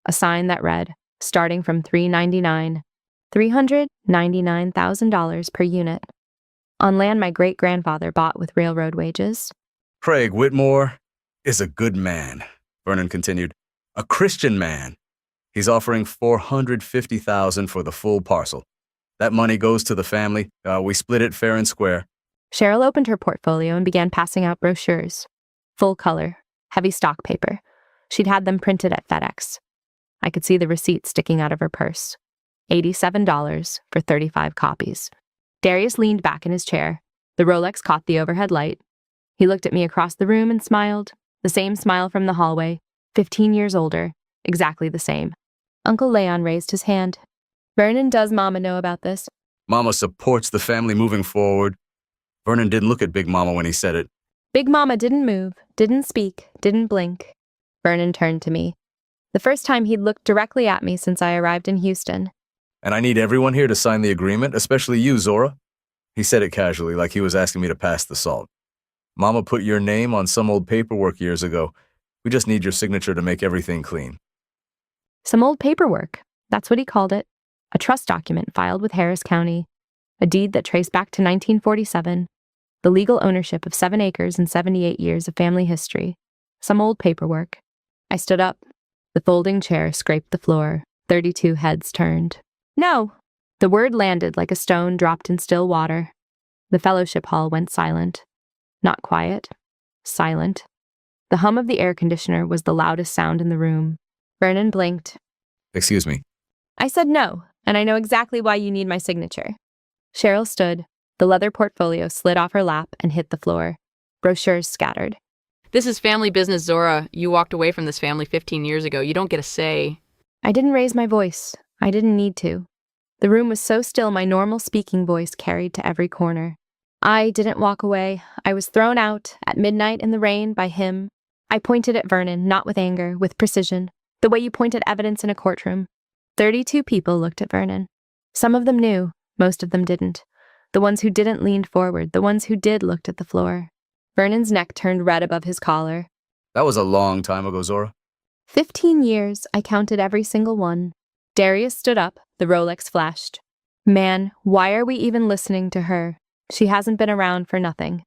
A sign that read, starting from $399, $399,000 per unit. On land my great-grandfather bought with railroad wages. Craig Whitmore is a good man, Vernon continued. A Christian man. He's offering $450,000 for the full parcel. That money goes to the family. We split it fair and square. Cheryl opened her portfolio and began passing out brochures. Full color, heavy stock paper. She'd had them printed at FedEx. I could see the receipt sticking out of her purse. $87 for 35 copies. Darius leaned back in his chair. The Rolex caught the overhead light. He looked at me across the room and smiled. The same smile from the hallway. 15 years older. Exactly the same. Uncle Leon raised his hand. Vernon, does Mama know about this? Mama supports the family moving forward. Vernon didn't look at Big Mama when he said it. Big Mama didn't move, didn't speak, didn't blink. Vernon turned to me. The first time he'd looked directly at me since I arrived in Houston. And I need everyone here to sign the agreement, especially you, Zora. He said it casually, like he was asking me to pass the salt. Mama put your name on some old paperwork years ago. We just need your signature to make everything clean. Some old paperwork. That's what he called it. A trust document filed with Harris County. A deed that traced back to 1947. The legal ownership of 7 acres and 78 years of family history. Some old paperwork. I stood up. The folding chair scraped the floor. 32 heads turned. No! The word landed like a stone dropped in still water. The fellowship hall went silent. Not quiet. Silent. The hum of the air conditioner was the loudest sound in the room. Vernon blinked. Excuse me. I said no, and I know exactly why you need my signature. Cheryl stood. The leather portfolio slid off her lap and hit the floor. Brochures scattered. This is family business, Zora. You walked away from this family 15 years ago. You don't get a say. I didn't raise my voice. I didn't need to. The room was so still my normal speaking voice carried to every corner. I didn't walk away. I was thrown out, at midnight in the rain, by him. I pointed at Vernon, not with anger, with precision, the way you point at evidence in a courtroom. 32 people looked at Vernon. Some of them knew, most of them didn't. The ones who didn't leaned forward, the ones who did looked at the floor. Vernon's neck turned red above his collar. That was a long time ago, Zora. 15 years, I counted every single one. Darius stood up, the Rolex flashed. Man, why are we even listening to her? She hasn't been around for nothing.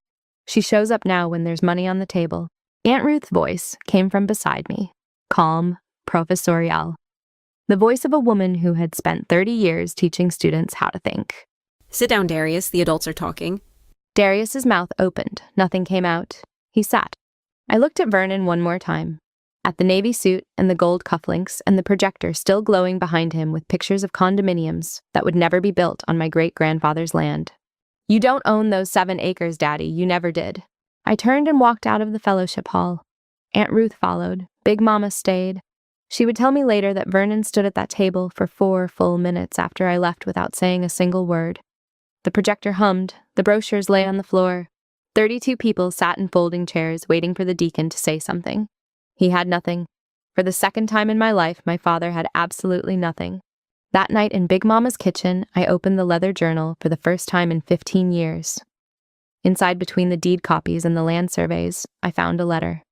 She shows up now when there's money on the table. Aunt Ruth's voice came from beside me. Calm, professorial. The voice of a woman who had spent 30 years teaching students how to think. Sit down, Darius. The adults are talking. Darius's mouth opened. Nothing came out. He sat. I looked at Vernon one more time. At the navy suit and the gold cufflinks and the projector still glowing behind him with pictures of condominiums that would never be built on my great-grandfather's land. You don't own those 7 acres, Daddy. You never did. I turned and walked out of the fellowship hall. Aunt Ruth followed. Big Mama stayed. She would tell me later that Vernon stood at that table for 4 full minutes after I left without saying a single word. The projector hummed. The brochures lay on the floor. 32 people sat in folding chairs waiting for the deacon to say something. He had nothing. For the second time in my life, my father had absolutely nothing. That night in Big Mama's kitchen, I opened the leather journal for the first time in 15 years. Inside between the deed copies and the land surveys, I found a letter.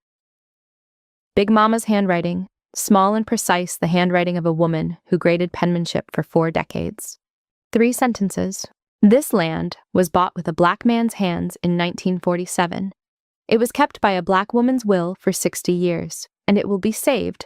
Big Mama's handwriting, small and precise, the handwriting of a woman who graded penmanship for 4 decades. 3 sentences. This land was bought with a black man's hands in 1947. It was kept by a black woman's will for 60 years, and it will be saved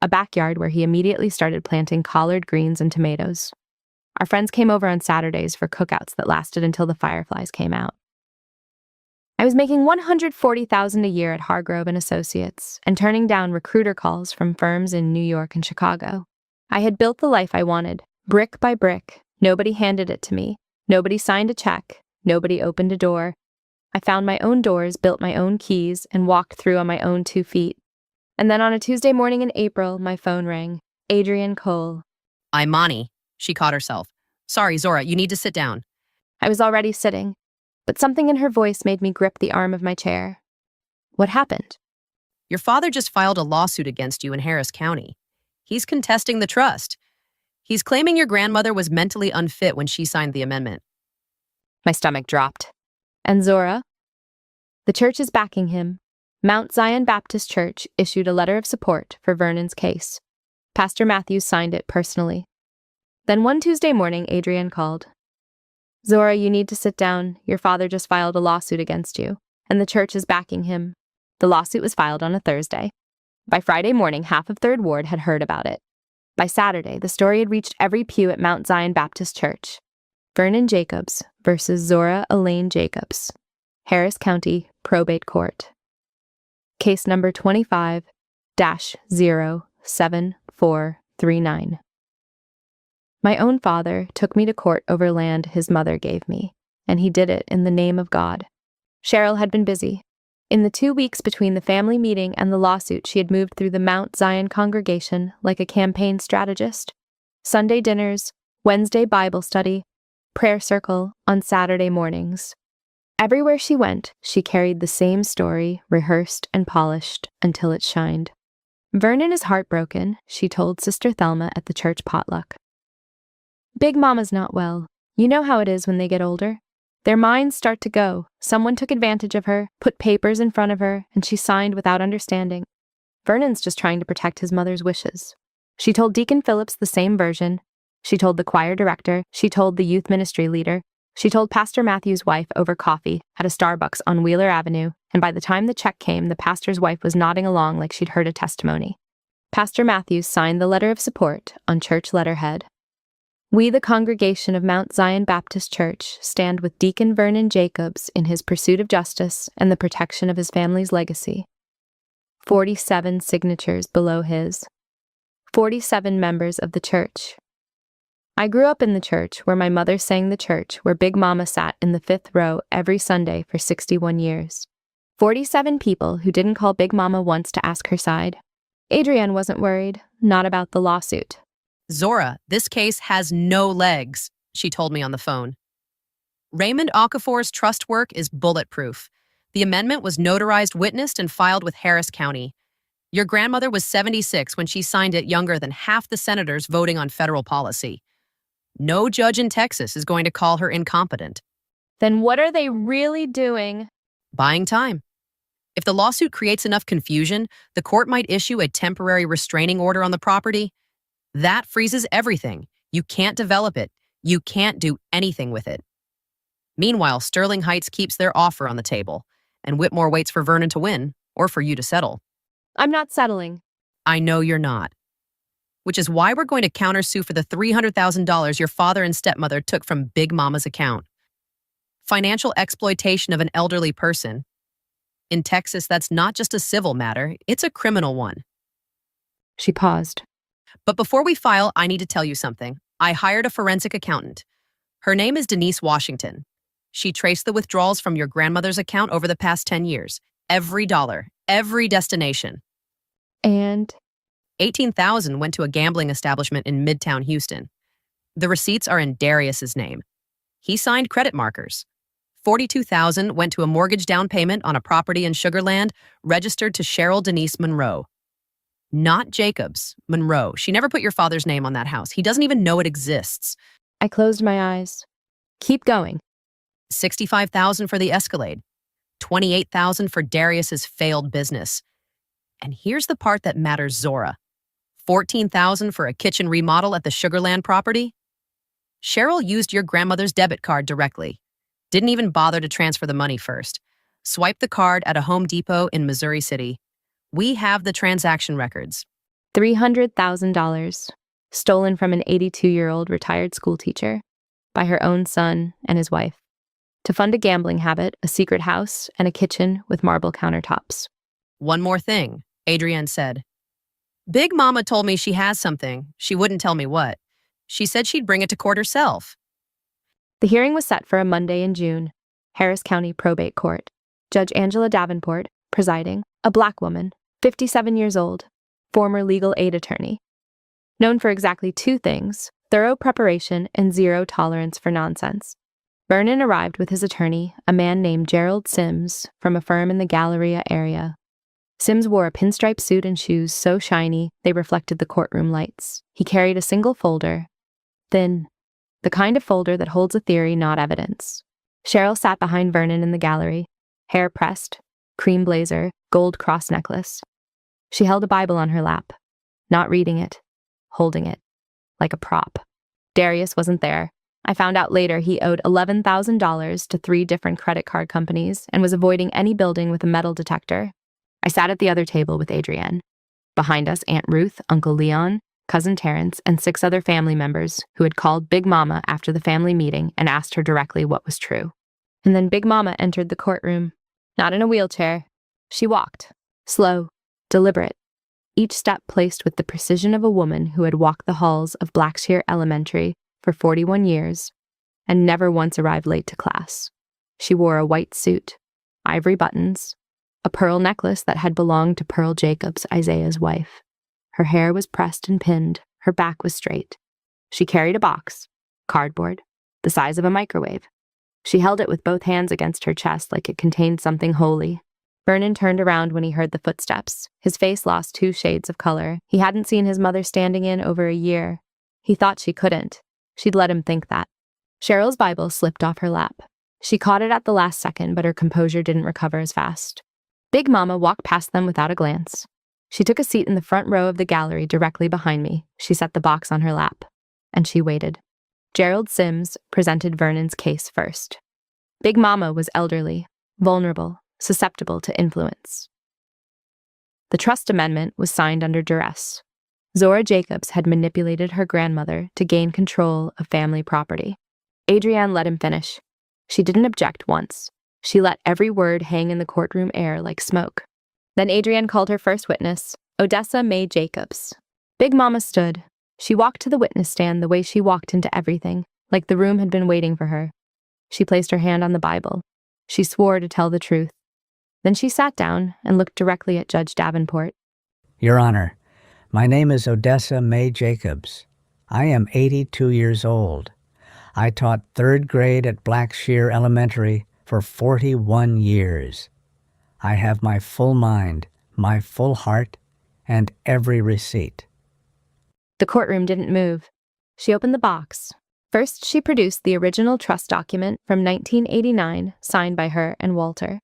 a backyard where he immediately started planting collard greens and tomatoes. Our friends came over on Saturdays for cookouts that lasted until the fireflies came out. I was making $140,000 a year at Hargrove and Associates and turning down recruiter calls from firms in New York and Chicago. I had built the life I wanted, brick by brick. Nobody handed it to me. Nobody signed a check. Nobody opened a door. I found my own doors, built my own keys, and walked through on my own 2 feet. And then on a Tuesday morning in April, my phone rang. Adrienne Cole. I'm Mani. She caught herself. Sorry, Zora, you need to sit down. I was already sitting, but something in her voice made me grip the arm of my chair. What happened? Your father just filed a lawsuit against you in Harris County. He's contesting the trust. He's claiming your grandmother was mentally unfit when she signed the amendment. My stomach dropped. And Zora? The church is backing him. Mount Zion Baptist Church issued a letter of support for Vernon's case. Pastor Matthews signed it personally. Then one Tuesday morning, Adrienne called. Zora, you need to sit down. Your father just filed a lawsuit against you, and the church is backing him. The lawsuit was filed on a Thursday. By Friday morning, half of Third Ward had heard about it. By Saturday, the story had reached every pew at Mount Zion Baptist Church. Vernon Jacobs versus Zora Elaine Jacobs. Harris County Probate Court. Case number 25-07439. My own father took me to court over land his mother gave me, and he did it in the name of God. Cheryl had been busy. In the 2 weeks between the family meeting and the lawsuit, she had moved through the Mount Zion congregation like a campaign strategist. Sunday dinners, Wednesday Bible study, prayer circle on Saturday mornings. Everywhere she went, she carried the same story, rehearsed and polished until it shined. Vernon is heartbroken, she told Sister Thelma at the church potluck. Big Mama's not well. You know how it is when they get older. Their minds start to go. Someone took advantage of her, put papers in front of her, and she signed without understanding. Vernon's just trying to protect his mother's wishes. She told Deacon Phillips the same version. She told the choir director. She told the youth ministry leader. She told Pastor Matthews' wife over coffee at a Starbucks on Wheeler Avenue, and by the time the check came, the pastor's wife was nodding along like she'd heard a testimony. Pastor Matthews signed the letter of support on church letterhead. We, the congregation of Mount Zion Baptist Church, stand with Deacon Vernon Jacobs in his pursuit of justice and the protection of his family's legacy. 47 signatures below his. 47 members of the church. I grew up in the church where my mother sang the church where Big Mama sat in the 5th row every Sunday for 61 years. 47 people who didn't call Big Mama once to ask her side. Adrienne wasn't worried, not about the lawsuit. Zora, this case has no legs, she told me on the phone. Raymond Okafor's trust work is bulletproof. The amendment was notarized, witnessed, and filed with Harris County. Your grandmother was 76 when she signed it, younger than half the senators voting on federal policy. No judge in Texas is going to call her incompetent. Then what are they really doing? Buying time. If the lawsuit creates enough confusion, the court might issue a temporary restraining order on the property. That freezes everything. You can't develop it. You can't do anything with it. Meanwhile, Sterling Heights keeps their offer on the table, and Whitmore waits for Vernon to win, or for you to settle. I'm not settling. I know you're not. Which is why we're going to countersue for the $300,000 your father and stepmother took from Big Mama's account. Financial exploitation of an elderly person. In Texas, that's not just a civil matter, it's a criminal one. She paused. But before we file, I need to tell you something. I hired a forensic accountant. Her name is Denise Washington. She traced the withdrawals from your grandmother's account over the past 10 years. Every dollar, every destination. And? $18,000 went to a gambling establishment in Midtown Houston. The receipts are in Darius's name. He signed credit markers. $42,000 went to a mortgage down payment on a property in Sugar Land registered to Cheryl Denise Monroe. Not Jacobs, Monroe. She never put your father's name on that house. He doesn't even know it exists. I closed my eyes. Keep going. $65,000 for the Escalade. $28,000 for Darius's failed business. And here's the part that matters, Zora. $14,000 for a kitchen remodel at the Sugar Land property. Cheryl used your grandmother's debit card directly. Didn't even bother to transfer the money first. Swiped the card at a Home Depot in Missouri City. We have the transaction records. $300,000, stolen from an 82-year-old retired schoolteacher by her own son and his wife, to fund a gambling habit, a secret house, and a kitchen with marble countertops. One more thing, Adrienne said. Big Mama told me she has something. She wouldn't tell me what. She said she'd bring it to court herself. The hearing was set for a Monday in June, Harris County Probate Court. Judge Angela Davenport, presiding, a black woman, 57 years old, former legal aid attorney. Known for exactly two things: thorough preparation and zero tolerance for nonsense. Vernon arrived with his attorney, a man named Gerald Sims, from a firm in the Galleria area. Sims wore a pinstripe suit and shoes so shiny they reflected the courtroom lights. He carried a single folder, thin, the kind of folder that holds a theory, not evidence. Cheryl sat behind Vernon in the gallery, hair pressed, cream blazer, gold cross necklace. She held a Bible on her lap, not reading it, holding it, like a prop. Darius wasn't there. I found out later he owed $11,000 to 3 different credit card companies and was avoiding any building with a metal detector. I sat at the other table with Adrienne. Behind us, Aunt Ruth, Uncle Leon, Cousin Terrence, and 6 other family members who had called Big Mama after the family meeting and asked her directly what was true. And then Big Mama entered the courtroom, not in a wheelchair. She walked, slow, deliberate, each step placed with the precision of a woman who had walked the halls of Blackshear Elementary for 41 years and never once arrived late to class. She wore a white suit, ivory buttons, a pearl necklace that had belonged to Pearl Jacobs, Isaiah's wife. Her hair was pressed and pinned, her back was straight. She carried a box, cardboard, the size of a microwave. She held it with both hands against her chest like it contained something holy. Vernon turned around when he heard the footsteps. His face lost 2 shades of color. He hadn't seen his mother standing in over a year. He thought she couldn't. She'd let him think that. Cheryl's Bible slipped off her lap. She caught it at the last second, but her composure didn't recover as fast. Big Mama walked past them without a glance. She took a seat in the front row of the gallery directly behind me. She set the box on her lap, and she waited. Gerald Sims presented Vernon's case first. Big Mama was elderly, vulnerable, susceptible to influence. The trust amendment was signed under duress. Zora Jacobs had manipulated her grandmother to gain control of family property. Adrienne let him finish. She didn't object once. She let every word hang in the courtroom air like smoke. Then Adrienne called her first witness, Odessa Mae Jacobs. Big Mama stood. She walked to the witness stand the way she walked into everything, like the room had been waiting for her. She placed her hand on the Bible. She swore to tell the truth. Then she sat down and looked directly at Judge Davenport. Your Honor, my name is Odessa Mae Jacobs. I am 82 years old. I taught 3rd grade at Blackshear Elementary for 41 years. I have my full mind, my full heart, and every receipt. The courtroom didn't move. She opened the box. First, she produced the original trust document from 1989, signed by her and Walter.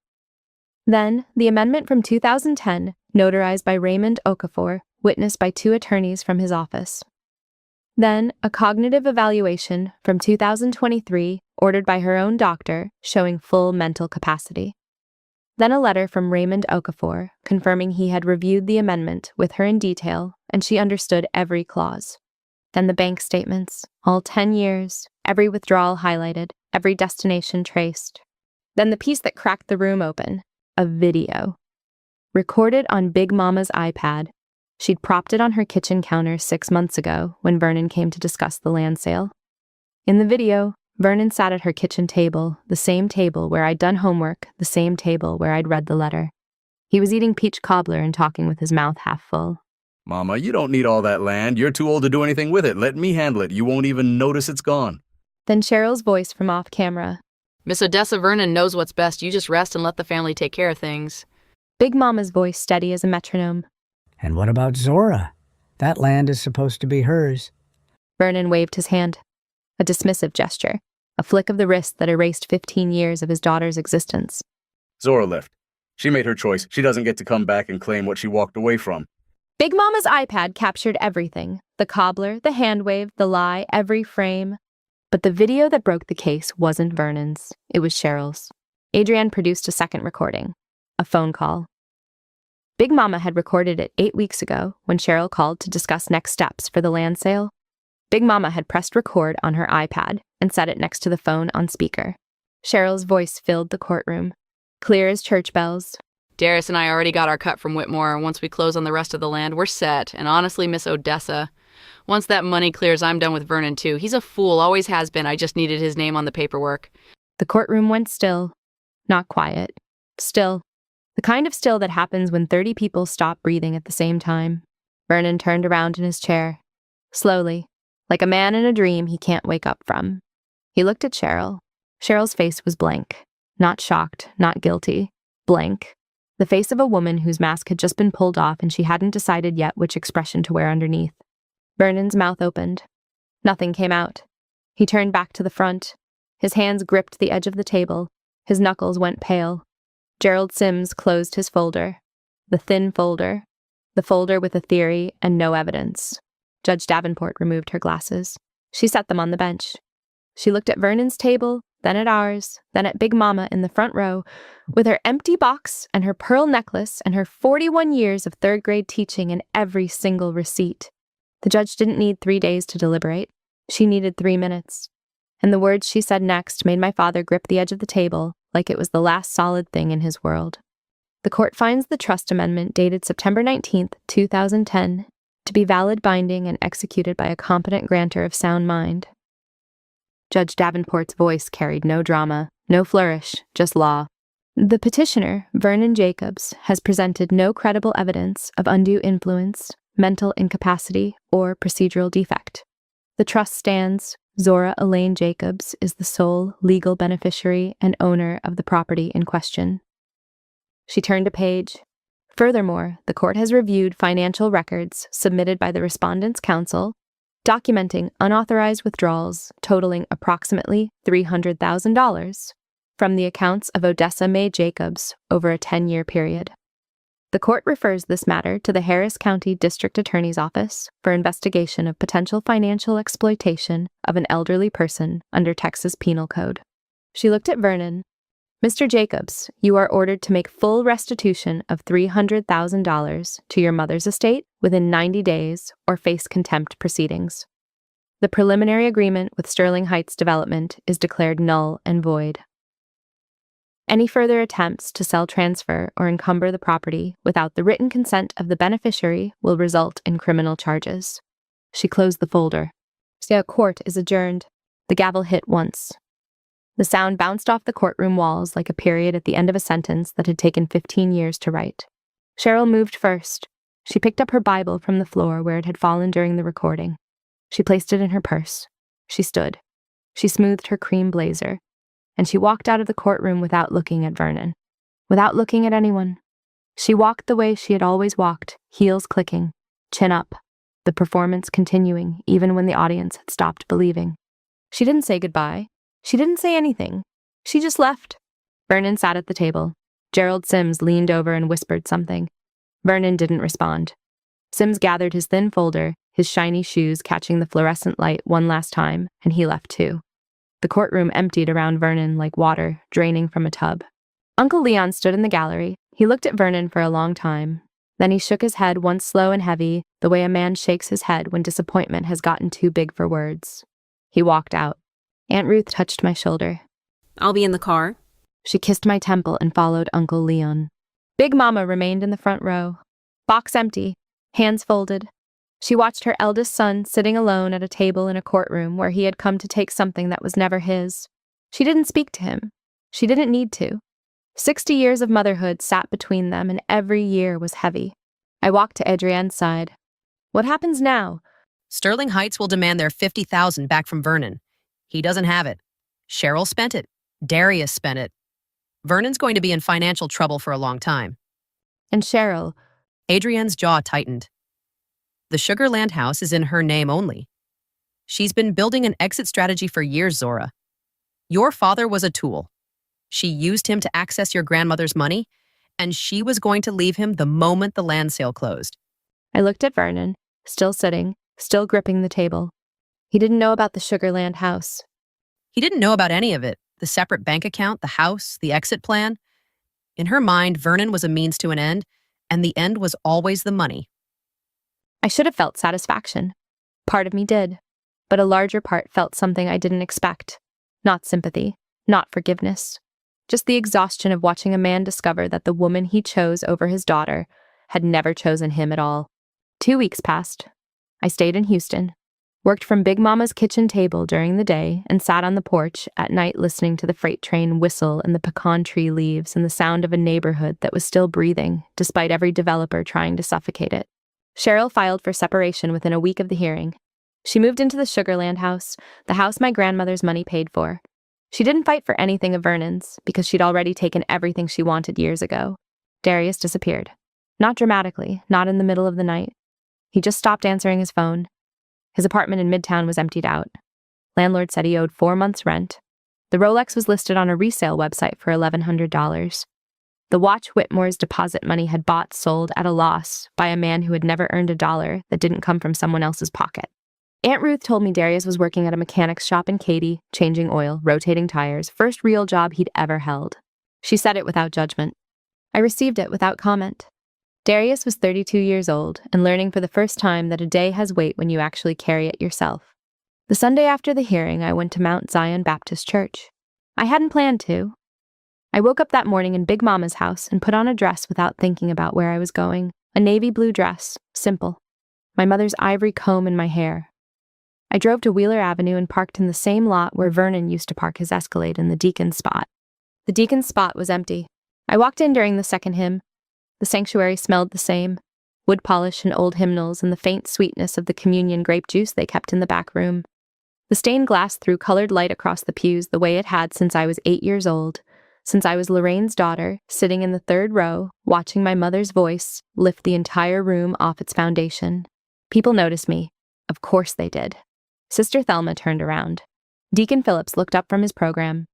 Then, the amendment from 2010, notarized by Raymond Okafor, witnessed by 2 attorneys from his office. Then, a cognitive evaluation from 2023, ordered by her own doctor, showing full mental capacity. Then a letter from Raymond Okafor, confirming he had reviewed the amendment with her in detail, and she understood every clause. Then the bank statements, all 10 years, every withdrawal highlighted, every destination traced. Then the piece that cracked the room open, a video. Recorded on Big Mama's iPad. She'd propped it on her kitchen counter 6 months ago when Vernon came to discuss the land sale. In the video, Vernon sat at her kitchen table, the same table where I'd done homework, the same table where I'd read the letter. He was eating peach cobbler and talking with his mouth half full. Mama, you don't need all that land. You're too old to do anything with it. Let me handle it. You won't even notice it's gone. Then Cheryl's voice from off camera. Miss Odessa Vernon knows what's best. You just rest and let the family take care of things. Big Mama's voice steady as a metronome. And what about Zora? That land is supposed to be hers. Vernon waved his hand. A dismissive gesture. A flick of the wrist that erased 15 years of his daughter's existence. Zora left. She made her choice. She doesn't get to come back and claim what she walked away from. Big Mama's iPad captured everything. The cobbler, the hand wave, the lie, every frame. But the video that broke the case wasn't Vernon's. It was Cheryl's. Adrienne produced a second recording. A phone call. Big Mama had recorded it 8 weeks ago when Cheryl called to discuss next steps for the land sale. Big Mama had pressed record on her iPad and set it next to the phone on speaker. Cheryl's voice filled the courtroom, clear as church bells. Darius and I already got our cut from Whitmore. Once we close on the rest of the land, we're set. And honestly, Miss Odessa, once that money clears, I'm done with Vernon, too. He's a fool, always has been. I just needed his name on the paperwork. The courtroom went still. Not quiet. Still. The kind of still that happens when 30 people stop breathing at the same time. Vernon turned around in his chair. Slowly, like a man in a dream he can't wake up from. He looked at Cheryl. Cheryl's face was blank. Not shocked, not guilty. Blank. The face of a woman whose mask had just been pulled off and she hadn't decided yet which expression to wear underneath. Vernon's mouth opened. Nothing came out. He turned back to the front. His hands gripped the edge of the table. His knuckles went pale. Gerald Sims closed his folder. The thin folder. The folder with a theory and no evidence. Judge Davenport removed her glasses. She set them on the bench. She looked at Vernon's table, then at ours, then at Big Mama in the front row, with her empty box and her pearl necklace and her 41 years of third-grade teaching and every single receipt. The judge didn't need 3 days to deliberate. She needed 3 minutes. And the words she said next made my father grip the edge of the table like it was the last solid thing in his world. The court finds the trust amendment dated September 19th, 2010, to be valid, binding, and executed by a competent grantor of sound mind. Judge Davenport's voice carried no drama, no flourish, just law. The petitioner, Vernon Jacobs, has presented no credible evidence of undue influence, mental incapacity, or procedural defect. The trust stands. Zora Elaine Jacobs is the sole legal beneficiary and owner of the property in question. She turned a page. Furthermore, the court has reviewed financial records submitted by the respondent's counsel, documenting unauthorized withdrawals totaling approximately $300,000 from the accounts of Odessa Mae Jacobs over a 10-year period. The court refers this matter to the Harris County District Attorney's Office for investigation of potential financial exploitation of an elderly person under Texas Penal Code. She looked at Vernon. Mr. Jacobs, you are ordered to make full restitution of $300,000 to your mother's estate within 90 days or face contempt proceedings. The preliminary agreement with Sterling Heights Development is declared null and void. Any further attempts to sell, transfer, or encumber the property without the written consent of the beneficiary will result in criminal charges. She closed the folder. The court is adjourned. The gavel hit once. The sound bounced off the courtroom walls like a period at the end of a sentence that had taken 15 years to write. Cheryl moved first. She picked up her Bible from the floor where it had fallen during the recording. She placed it in her purse. She stood. She smoothed her cream blazer. And she walked out of the courtroom without looking at Vernon, without looking at anyone. She walked the way she had always walked, heels clicking, chin up, the performance continuing even when the audience had stopped believing. She didn't say goodbye. She didn't say anything. She just left. Vernon sat at the table. Gerald Sims leaned over and whispered something. Vernon didn't respond. Sims gathered his thin folder, his shiny shoes catching the fluorescent light one last time, and he left too. The courtroom emptied around Vernon like water draining from a tub. Uncle Leon stood in the gallery. He looked at Vernon for a long time. Then he shook his head once slow and heavy, the way a man shakes his head when disappointment has gotten too big for words. He walked out. Aunt Ruth touched my shoulder. I'll be in the car. She kissed my temple and followed Uncle Leon. Big Mama remained in the front row. Box empty, hands folded. She watched her eldest son sitting alone at a table in a courtroom where he had come to take something that was never his. She didn't speak to him. She didn't need to. 60 years of motherhood sat between them, and every year was heavy. I walked to Adrienne's side. What happens now? Sterling Heights will demand their $50,000 back from Vernon. He doesn't have it. Cheryl spent it. Darius spent it. Vernon's going to be in financial trouble for a long time. And Cheryl? Adrienne's jaw tightened. The Sugarland house is in her name only. She's been building an exit strategy for years, Zora. Your father was a tool. She used him to access your grandmother's money, and she was going to leave him the moment the land sale closed. I looked at Vernon, still sitting, still gripping the table. He didn't know about the Sugarland house. He didn't know about any of it, the separate bank account, the house, the exit plan. In her mind, Vernon was a means to an end, and the end was always the money. I should have felt satisfaction. Part of me did, but a larger part felt something I didn't expect. Not sympathy, not forgiveness. Just the exhaustion of watching a man discover that the woman he chose over his daughter had never chosen him at all. 2 weeks passed. I stayed in Houston, worked from Big Mama's kitchen table during the day, and sat on the porch at night listening to the freight train whistle and the pecan tree leaves and the sound of a neighborhood that was still breathing, despite every developer trying to suffocate it. Cheryl filed for separation within a week of the hearing. She moved into the Sugarland house, the house my grandmother's money paid for. She didn't fight for anything of Vernon's, because she'd already taken everything she wanted years ago. Darius disappeared. Not dramatically, not in the middle of the night. He just stopped answering his phone. His apartment in Midtown was emptied out. Landlord said he owed 4 months' rent. The Rolex was listed on a resale website for $1,100. The watch Whitmore's deposit money had bought sold at a loss by a man who had never earned a dollar that didn't come from someone else's pocket. Aunt Ruth told me Darius was working at a mechanic's shop in Katy, changing oil, rotating tires, first real job he'd ever held. She said it without judgment. I received it without comment. Darius was 32 years old and learning for the first time that a day has weight when you actually carry it yourself. The Sunday after the hearing, I went to Mount Zion Baptist Church. I hadn't planned to. I woke up that morning in Big Mama's house and put on a dress without thinking about where I was going. A navy blue dress, simple. My mother's ivory comb in my hair. I drove to Wheeler Avenue and parked in the same lot where Vernon used to park his Escalade in the Deacon's spot. The Deacon's spot was empty. I walked in during the second hymn. The sanctuary smelled the same, wood polish and old hymnals and the faint sweetness of the communion grape juice they kept in the back room. The stained glass threw colored light across the pews the way it had since I was 8 years old, since I was Lorraine's daughter, sitting in the third row, watching my mother's voice lift the entire room off its foundation. People noticed me. Of course they did. Sister Thelma turned around. Deacon Phillips looked up from his program.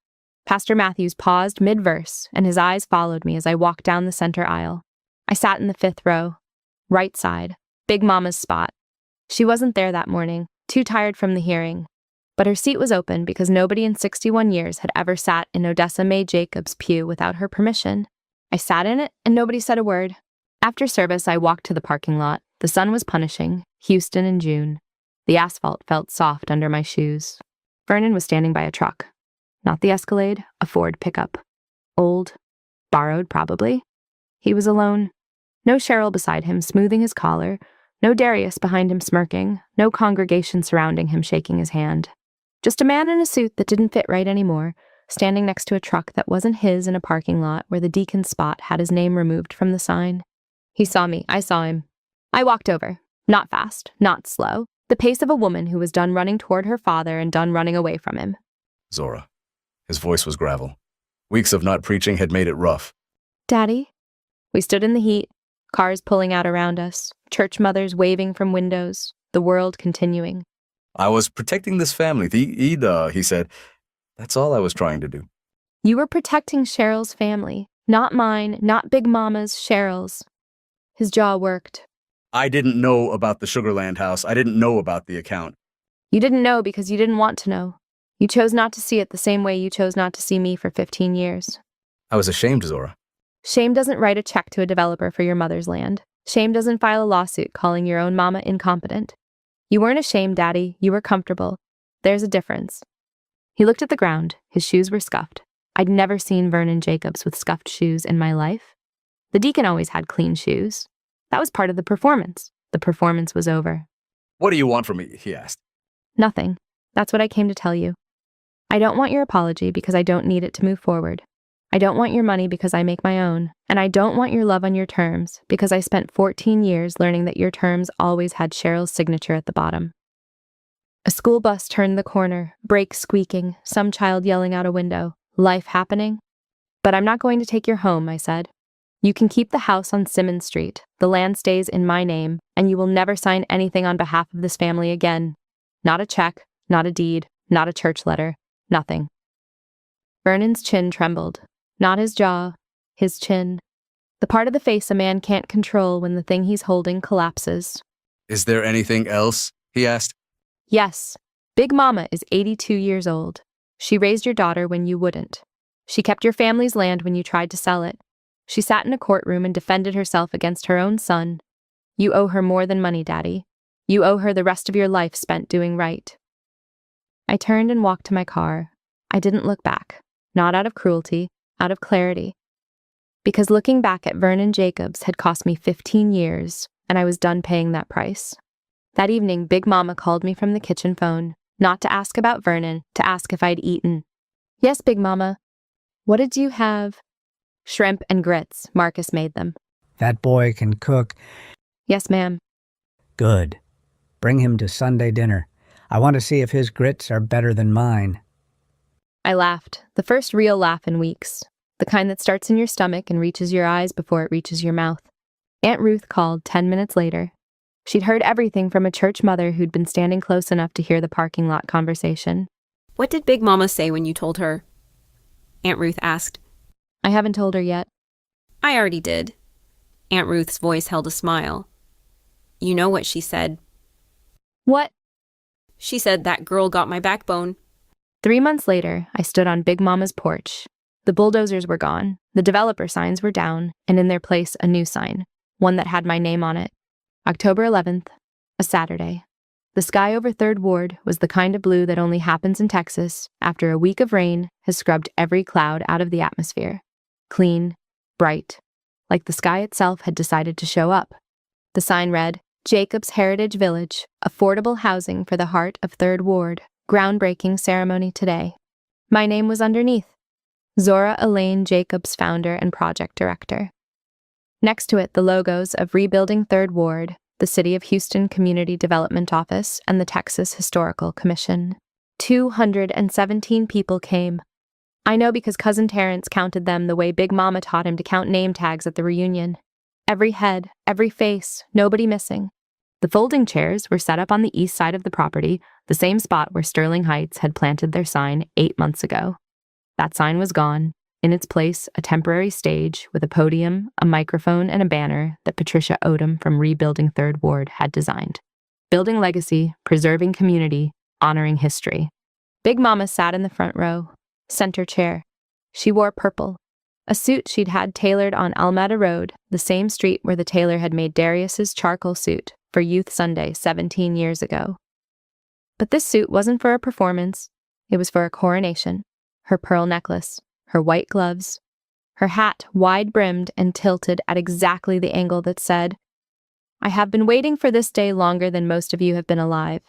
Pastor Matthews paused mid-verse, and his eyes followed me as I walked down the center aisle. I sat in the 5th row, right side, Big Mama's spot. She wasn't there that morning, too tired from the hearing, but her seat was open because nobody in 61 years had ever sat in Odessa Mae Jacobs' pew without her permission. I sat in it, and nobody said a word. After service, I walked to the parking lot. The sun was punishing, Houston in June. The asphalt felt soft under my shoes. Vernon was standing by a truck. Not the Escalade, a Ford pickup. Old, borrowed probably. He was alone. No Cheryl beside him smoothing his collar, no Darius behind him smirking, no congregation surrounding him shaking his hand. Just a man in a suit that didn't fit right anymore, standing next to a truck that wasn't his in a parking lot where the Deacon's spot had his name removed from the sign. He saw me. I saw him. I walked over. Not fast, not slow. The pace of a woman who was done running toward her father and done running away from him. Zora. His voice was gravel. Weeks of not preaching had made it rough. Daddy? We stood in the heat, cars pulling out around us, church mothers waving from windows, the world continuing. I was protecting this family, he said. That's all I was trying to do. You were protecting Cheryl's family, not mine, not Big Mama's, Cheryl's. His jaw worked. I didn't know about the Sugarland house. I didn't know about the account. You didn't know because you didn't want to know. You chose not to see it the same way you chose not to see me for 15 years. I was ashamed, Zora. Shame doesn't write a check to a developer for your mother's land. Shame doesn't file a lawsuit calling your own mama incompetent. You weren't ashamed, Daddy. You were comfortable. There's a difference. He looked at the ground. His shoes were scuffed. I'd never seen Vernon Jacobs with scuffed shoes in my life. The Deacon always had clean shoes. That was part of the performance. The performance was over. What do you want from me? He asked. Nothing. That's what I came to tell you. I don't want your apology because I don't need it to move forward. I don't want your money because I make my own. And I don't want your love on your terms because I spent 14 years learning that your terms always had Cheryl's signature at the bottom. A school bus turned the corner, brakes squeaking, some child yelling out a window. Life happening? But I'm not going to take your home, I said. You can keep the house on Simmons Street. The land stays in my name, and you will never sign anything on behalf of this family again. Not a check, not a deed, not a church letter, nothing. Vernon's chin trembled. Not his jaw, his chin. The part of the face a man can't control when the thing he's holding collapses. Is there anything else? He asked. Yes. Big Mama is 82 years old. She raised your daughter when you wouldn't. She kept your family's land when you tried to sell it. She sat in a courtroom and defended herself against her own son. You owe her more than money, Daddy. You owe her the rest of your life spent doing right. I turned and walked to my car. I didn't look back, not out of cruelty, out of clarity. Because looking back at Vernon Jacobs had cost me 15 years, and I was done paying that price. That evening, Big Mama called me from the kitchen phone, not to ask about Vernon, to ask if I'd eaten. Yes, Big Mama. What did you have? Shrimp and grits. Marcus made them. That boy can cook. Yes, ma'am. Good. Bring him to Sunday dinner. I want to see if his grits are better than mine. I laughed, the first real laugh in weeks, the kind that starts in your stomach and reaches your eyes before it reaches your mouth. Aunt Ruth called 10 minutes later. She'd heard everything from a church mother who'd been standing close enough to hear the parking lot conversation. What did Big Mama say when you told her? Aunt Ruth asked. I haven't told her yet. I already did. Aunt Ruth's voice held a smile. You know what she said. What? She said that girl got my backbone. 3 months later, I stood on Big Mama's porch. The bulldozers were gone, the developer signs were down, and in their place a new sign, one that had my name on it. October 11th, a Saturday. The sky over 3rd Ward was the kind of blue that only happens in Texas after a week of rain has scrubbed every cloud out of the atmosphere. Clean, bright, like the sky itself had decided to show up. The sign read, Jacobs Heritage Village, affordable housing for the heart of 3rd Ward, groundbreaking ceremony today. My name was underneath. Zora Elaine Jacobs, founder and project director. Next to it, the logos of Rebuilding 3rd Ward, the City of Houston Community Development Office, and the Texas Historical Commission. 217 people came. I know because Cousin Terrence counted them the way Big Mama taught him to count name tags at the reunion. Every head, every face, nobody missing. The folding chairs were set up on the east side of the property, the same spot where Sterling Heights had planted their sign 8 months ago. That sign was gone. In its place, a temporary stage with a podium, a microphone, and a banner that Patricia Odom from Rebuilding 3rd Ward had designed. Building legacy, preserving community, honoring history. Big Mama sat in the front row, center chair. She wore purple, a suit she'd had tailored on Almeda Road, the same street where the tailor had made Darius's charcoal suit for Youth Sunday 17 years ago. But this suit wasn't for a performance. It was for a coronation. Her pearl necklace, her white gloves, her hat wide-brimmed and tilted at exactly the angle that said, I have been waiting for this day longer than most of you have been alive.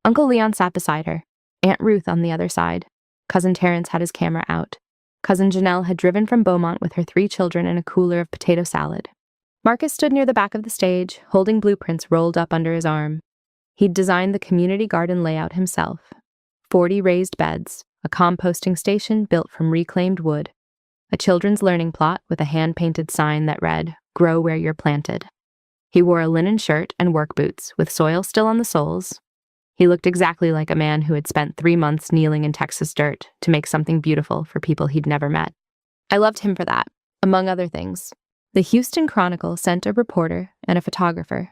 Uncle Leon sat beside her, Aunt Ruth on the other side. Cousin Terrence had his camera out. Cousin Janelle had driven from Beaumont with her 3 children and a cooler of potato salad. Marcus stood near the back of the stage, holding blueprints rolled up under his arm. He'd designed the community garden layout himself. 40 raised beds, a composting station built from reclaimed wood, a children's learning plot with a hand-painted sign that read, Grow where you're planted. He wore a linen shirt and work boots with soil still on the soles. He looked exactly like a man who had spent 3 months kneeling in Texas dirt to make something beautiful for people he'd never met. I loved him for that, among other things. The Houston Chronicle sent a reporter and a photographer.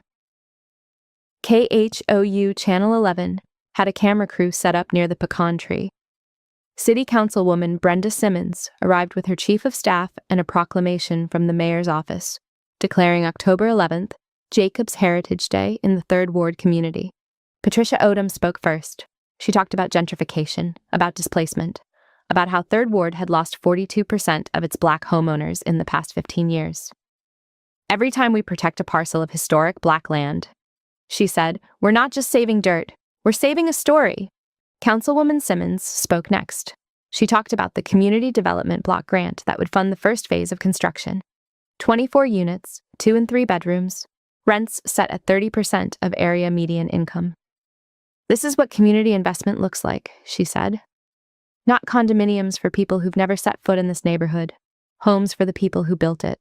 KHOU Channel 11 had a camera crew set up near the pecan tree. City Councilwoman Brenda Simmons arrived with her chief of staff and a proclamation from the mayor's office, declaring October 11th Jacobs Heritage Day in the 3rd Ward community. Patricia Odom spoke first. She talked about gentrification, about displacement, about how 3rd Ward had lost 42% of its black homeowners in the past 15 years. Every time we protect a parcel of historic black land, she said, we're not just saving dirt, we're saving a story. Councilwoman Simmons spoke next. She talked about the Community Development Block Grant that would fund the first phase of construction. 24 units, 2 and 3 bedrooms, rents set at 30% of area median income. This is what community investment looks like, she said. Not condominiums for people who've never set foot in this neighborhood, homes for the people who built it.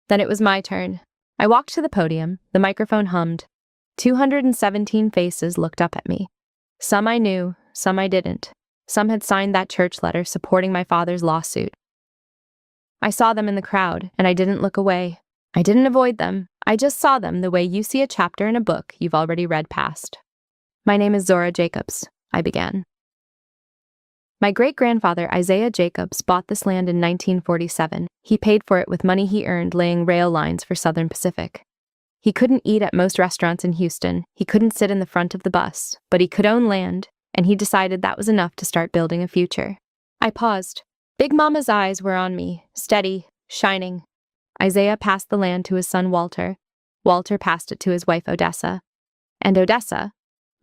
Then it was my turn. I walked to the podium, the microphone hummed. 217 faces looked up at me. Some I knew, some I didn't. Some had signed that church letter supporting my father's lawsuit. I saw them in the crowd, and I didn't look away. I didn't avoid them. I just saw them the way you see a chapter in a book you've already read past. My name is Zora Jacobs, I began. My great-grandfather, Isaiah Jacobs, bought this land in 1947. He paid for it with money he earned laying rail lines for Southern Pacific. He couldn't eat at most restaurants in Houston, he couldn't sit in the front of the bus, but he could own land, and he decided that was enough to start building a future. I paused. Big Mama's eyes were on me, steady, shining. Isaiah passed the land to his son Walter. Walter passed it to his wife Odessa. And Odessa,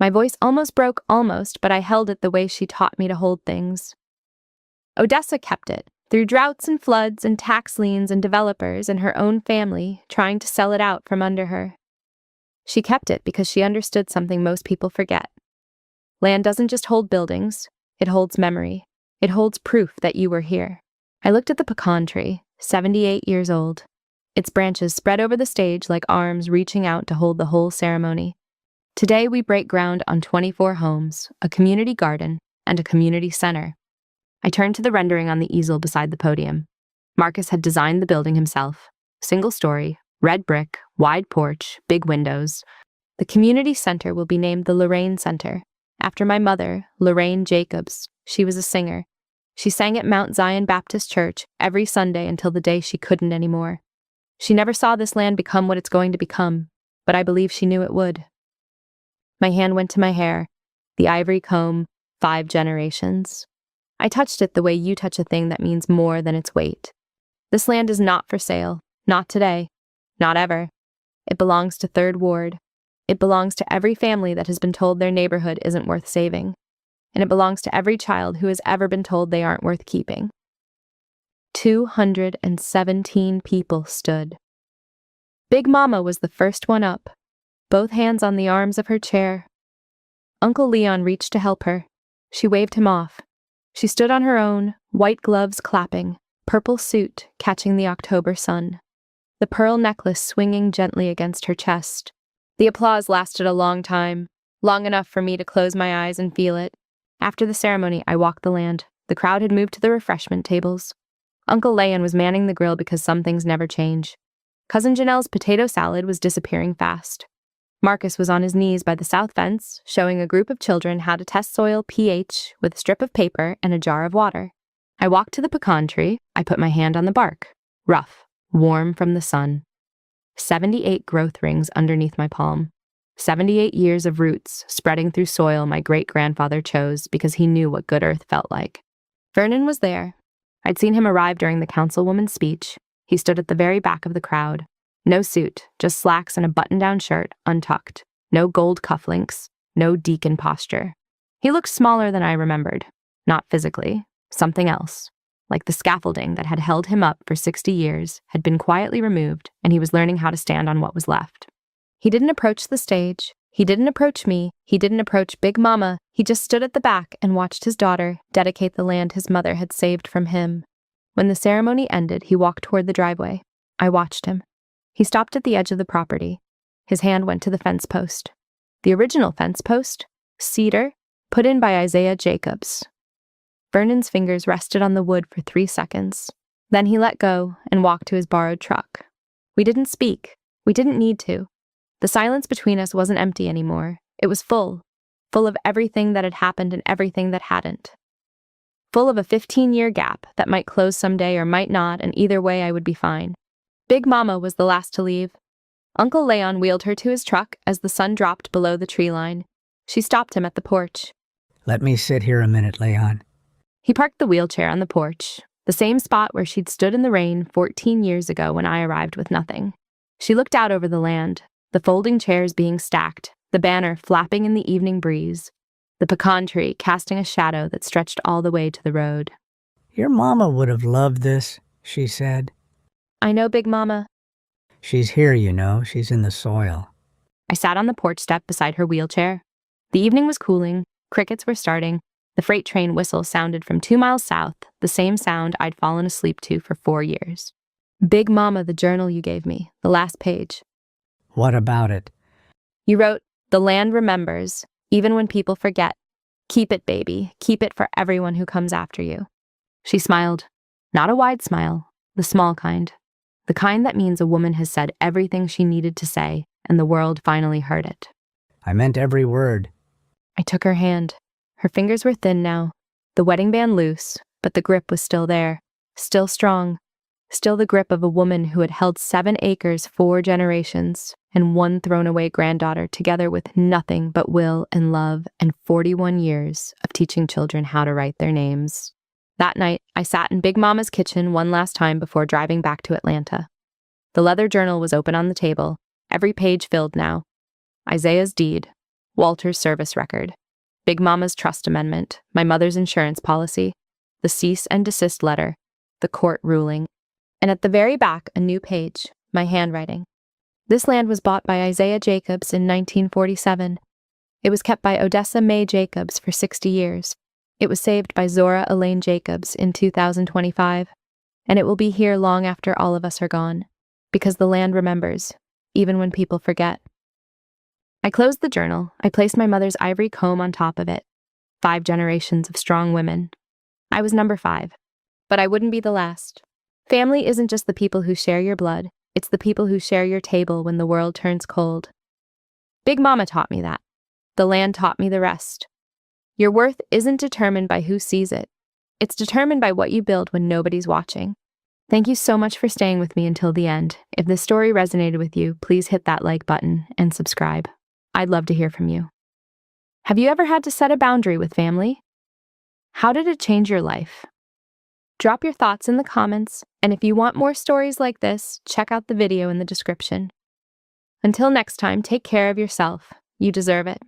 my voice almost broke, but I held it the way she taught me to hold things. Odessa kept it, through droughts and floods and tax liens and developers and her own family trying to sell it out from under her. She kept it because she understood something most people forget. Land doesn't just hold buildings, it holds memory. It holds proof that you were here. I looked at the pecan tree, 78 years old. Its branches spread over the stage like arms reaching out to hold the whole ceremony. Today we break ground on 24 homes, a community garden, and a community center. I turned to the rendering on the easel beside the podium. Marcus had designed the building himself. Single story, red brick, wide porch, big windows. The community center will be named the Lorraine Center, after my mother, Lorraine Jacobs. She was a singer. She sang at Mount Zion Baptist Church every Sunday until the day she couldn't anymore. She never saw this land become what it's going to become, but I believe she knew it would. My hand went to my hair, the ivory comb, 5 generations. I touched it the way you touch a thing that means more than its weight. This land is not for sale, not today, not ever. It belongs to Third Ward. It belongs to every family that has been told their neighborhood isn't worth saving. And it belongs to every child who has ever been told they aren't worth keeping. 217 people stood. Big Mama was the first one up, both hands on the arms of her chair. Uncle Leon reached to help her. She waved him off. She stood on her own, white gloves clapping, purple suit catching the October sun, the pearl necklace swinging gently against her chest. The applause lasted a long time, long enough for me to close my eyes and feel it. After the ceremony, I walked the land. The crowd had moved to the refreshment tables. Uncle Leon was manning the grill because some things never change. Cousin Janelle's potato salad was disappearing fast. Marcus was on his knees by the south fence, showing a group of children how to test soil pH with a strip of paper and a jar of water. I walked to the pecan tree. I put my hand on the bark. Rough, warm from the sun. 78 growth rings underneath my palm. 78 years of roots spreading through soil my great-grandfather chose because he knew what good earth felt like. Vernon was there. I'd seen him arrive during the councilwoman's speech. He stood at the very back of the crowd. No suit, just slacks and a button-down shirt, untucked. No gold cufflinks, no deacon posture. He looked smaller than I remembered. Not physically, something else. Like the scaffolding that had held him up for 60 years had been quietly removed, and he was learning how to stand on what was left. He didn't approach the stage. He didn't approach me. He didn't approach Big Mama. He just stood at the back and watched his daughter dedicate the land his mother had saved from him. When the ceremony ended, he walked toward the driveway. I watched him. He stopped at the edge of the property. His hand went to the fence post. The original fence post, cedar, put in by Isaiah Jacobs. Vernon's fingers rested on the wood for 3 seconds. Then he let go and walked to his borrowed truck. We didn't speak. We didn't need to. The silence between us wasn't empty anymore. It was full of everything that had happened and everything that hadn't. Full of a 15-year gap that might close someday or might not, and either way I would be fine. Big Mama was the last to leave. Uncle Leon wheeled her to his truck as the sun dropped below the tree line. She stopped him at the porch. Let me sit here a minute, Leon. He parked the wheelchair on the porch, the same spot where she'd stood in the rain 14 years ago when I arrived with nothing. She looked out over the land, the folding chairs being stacked, the banner flapping in the evening breeze, the pecan tree casting a shadow that stretched all the way to the road. Your mama would have loved this, she said. I know, Big Mama. She's here, you know. She's in the soil. I sat on the porch step beside her wheelchair. The evening was cooling. Crickets were starting. The freight train whistle sounded from 2 miles south, the same sound I'd fallen asleep to for 4 years. Big Mama, the journal you gave me, the last page. What about it? You wrote, "The land remembers, even when people forget. Keep it, baby. Keep it for everyone who comes after you." She smiled. Not a wide smile, the small kind. The kind that means a woman has said everything she needed to say, and the world finally heard it. I meant every word. I took her hand. Her fingers were thin now. The wedding band loose, but the grip was still there, still strong, still the grip of a woman who had held 7 acres 4 generations and 1 thrown-away granddaughter together with nothing but will and love and 41 years of teaching children how to write their names. That night, I sat in Big Mama's kitchen one last time before driving back to Atlanta. The leather journal was open on the table, every page filled now. Isaiah's deed, Walter's service record, Big Mama's trust amendment, my mother's insurance policy, the cease and desist letter, the court ruling, and at the very back a new page, my handwriting. This land was bought by Isaiah Jacobs in 1947. It was kept by Odessa Mae Jacobs for 60 years. It was saved by Zora Elaine Jacobs in 2025, and it will be here long after all of us are gone, because the land remembers, even when people forget. I closed the journal. I placed my mother's ivory comb on top of it. 5 generations of strong women. I was number 5, but I wouldn't be the last. Family isn't just the people who share your blood, it's the people who share your table when the world turns cold. Big Mama taught me that. The land taught me the rest. Your worth isn't determined by who sees it. It's determined by what you build when nobody's watching. Thank you so much for staying with me until the end. If this story resonated with you, please hit that like button and subscribe. I'd love to hear from you. Have you ever had to set a boundary with family? How did it change your life? Drop your thoughts in the comments, and if you want more stories like this, check out the video in the description. Until next time, take care of yourself. You deserve it.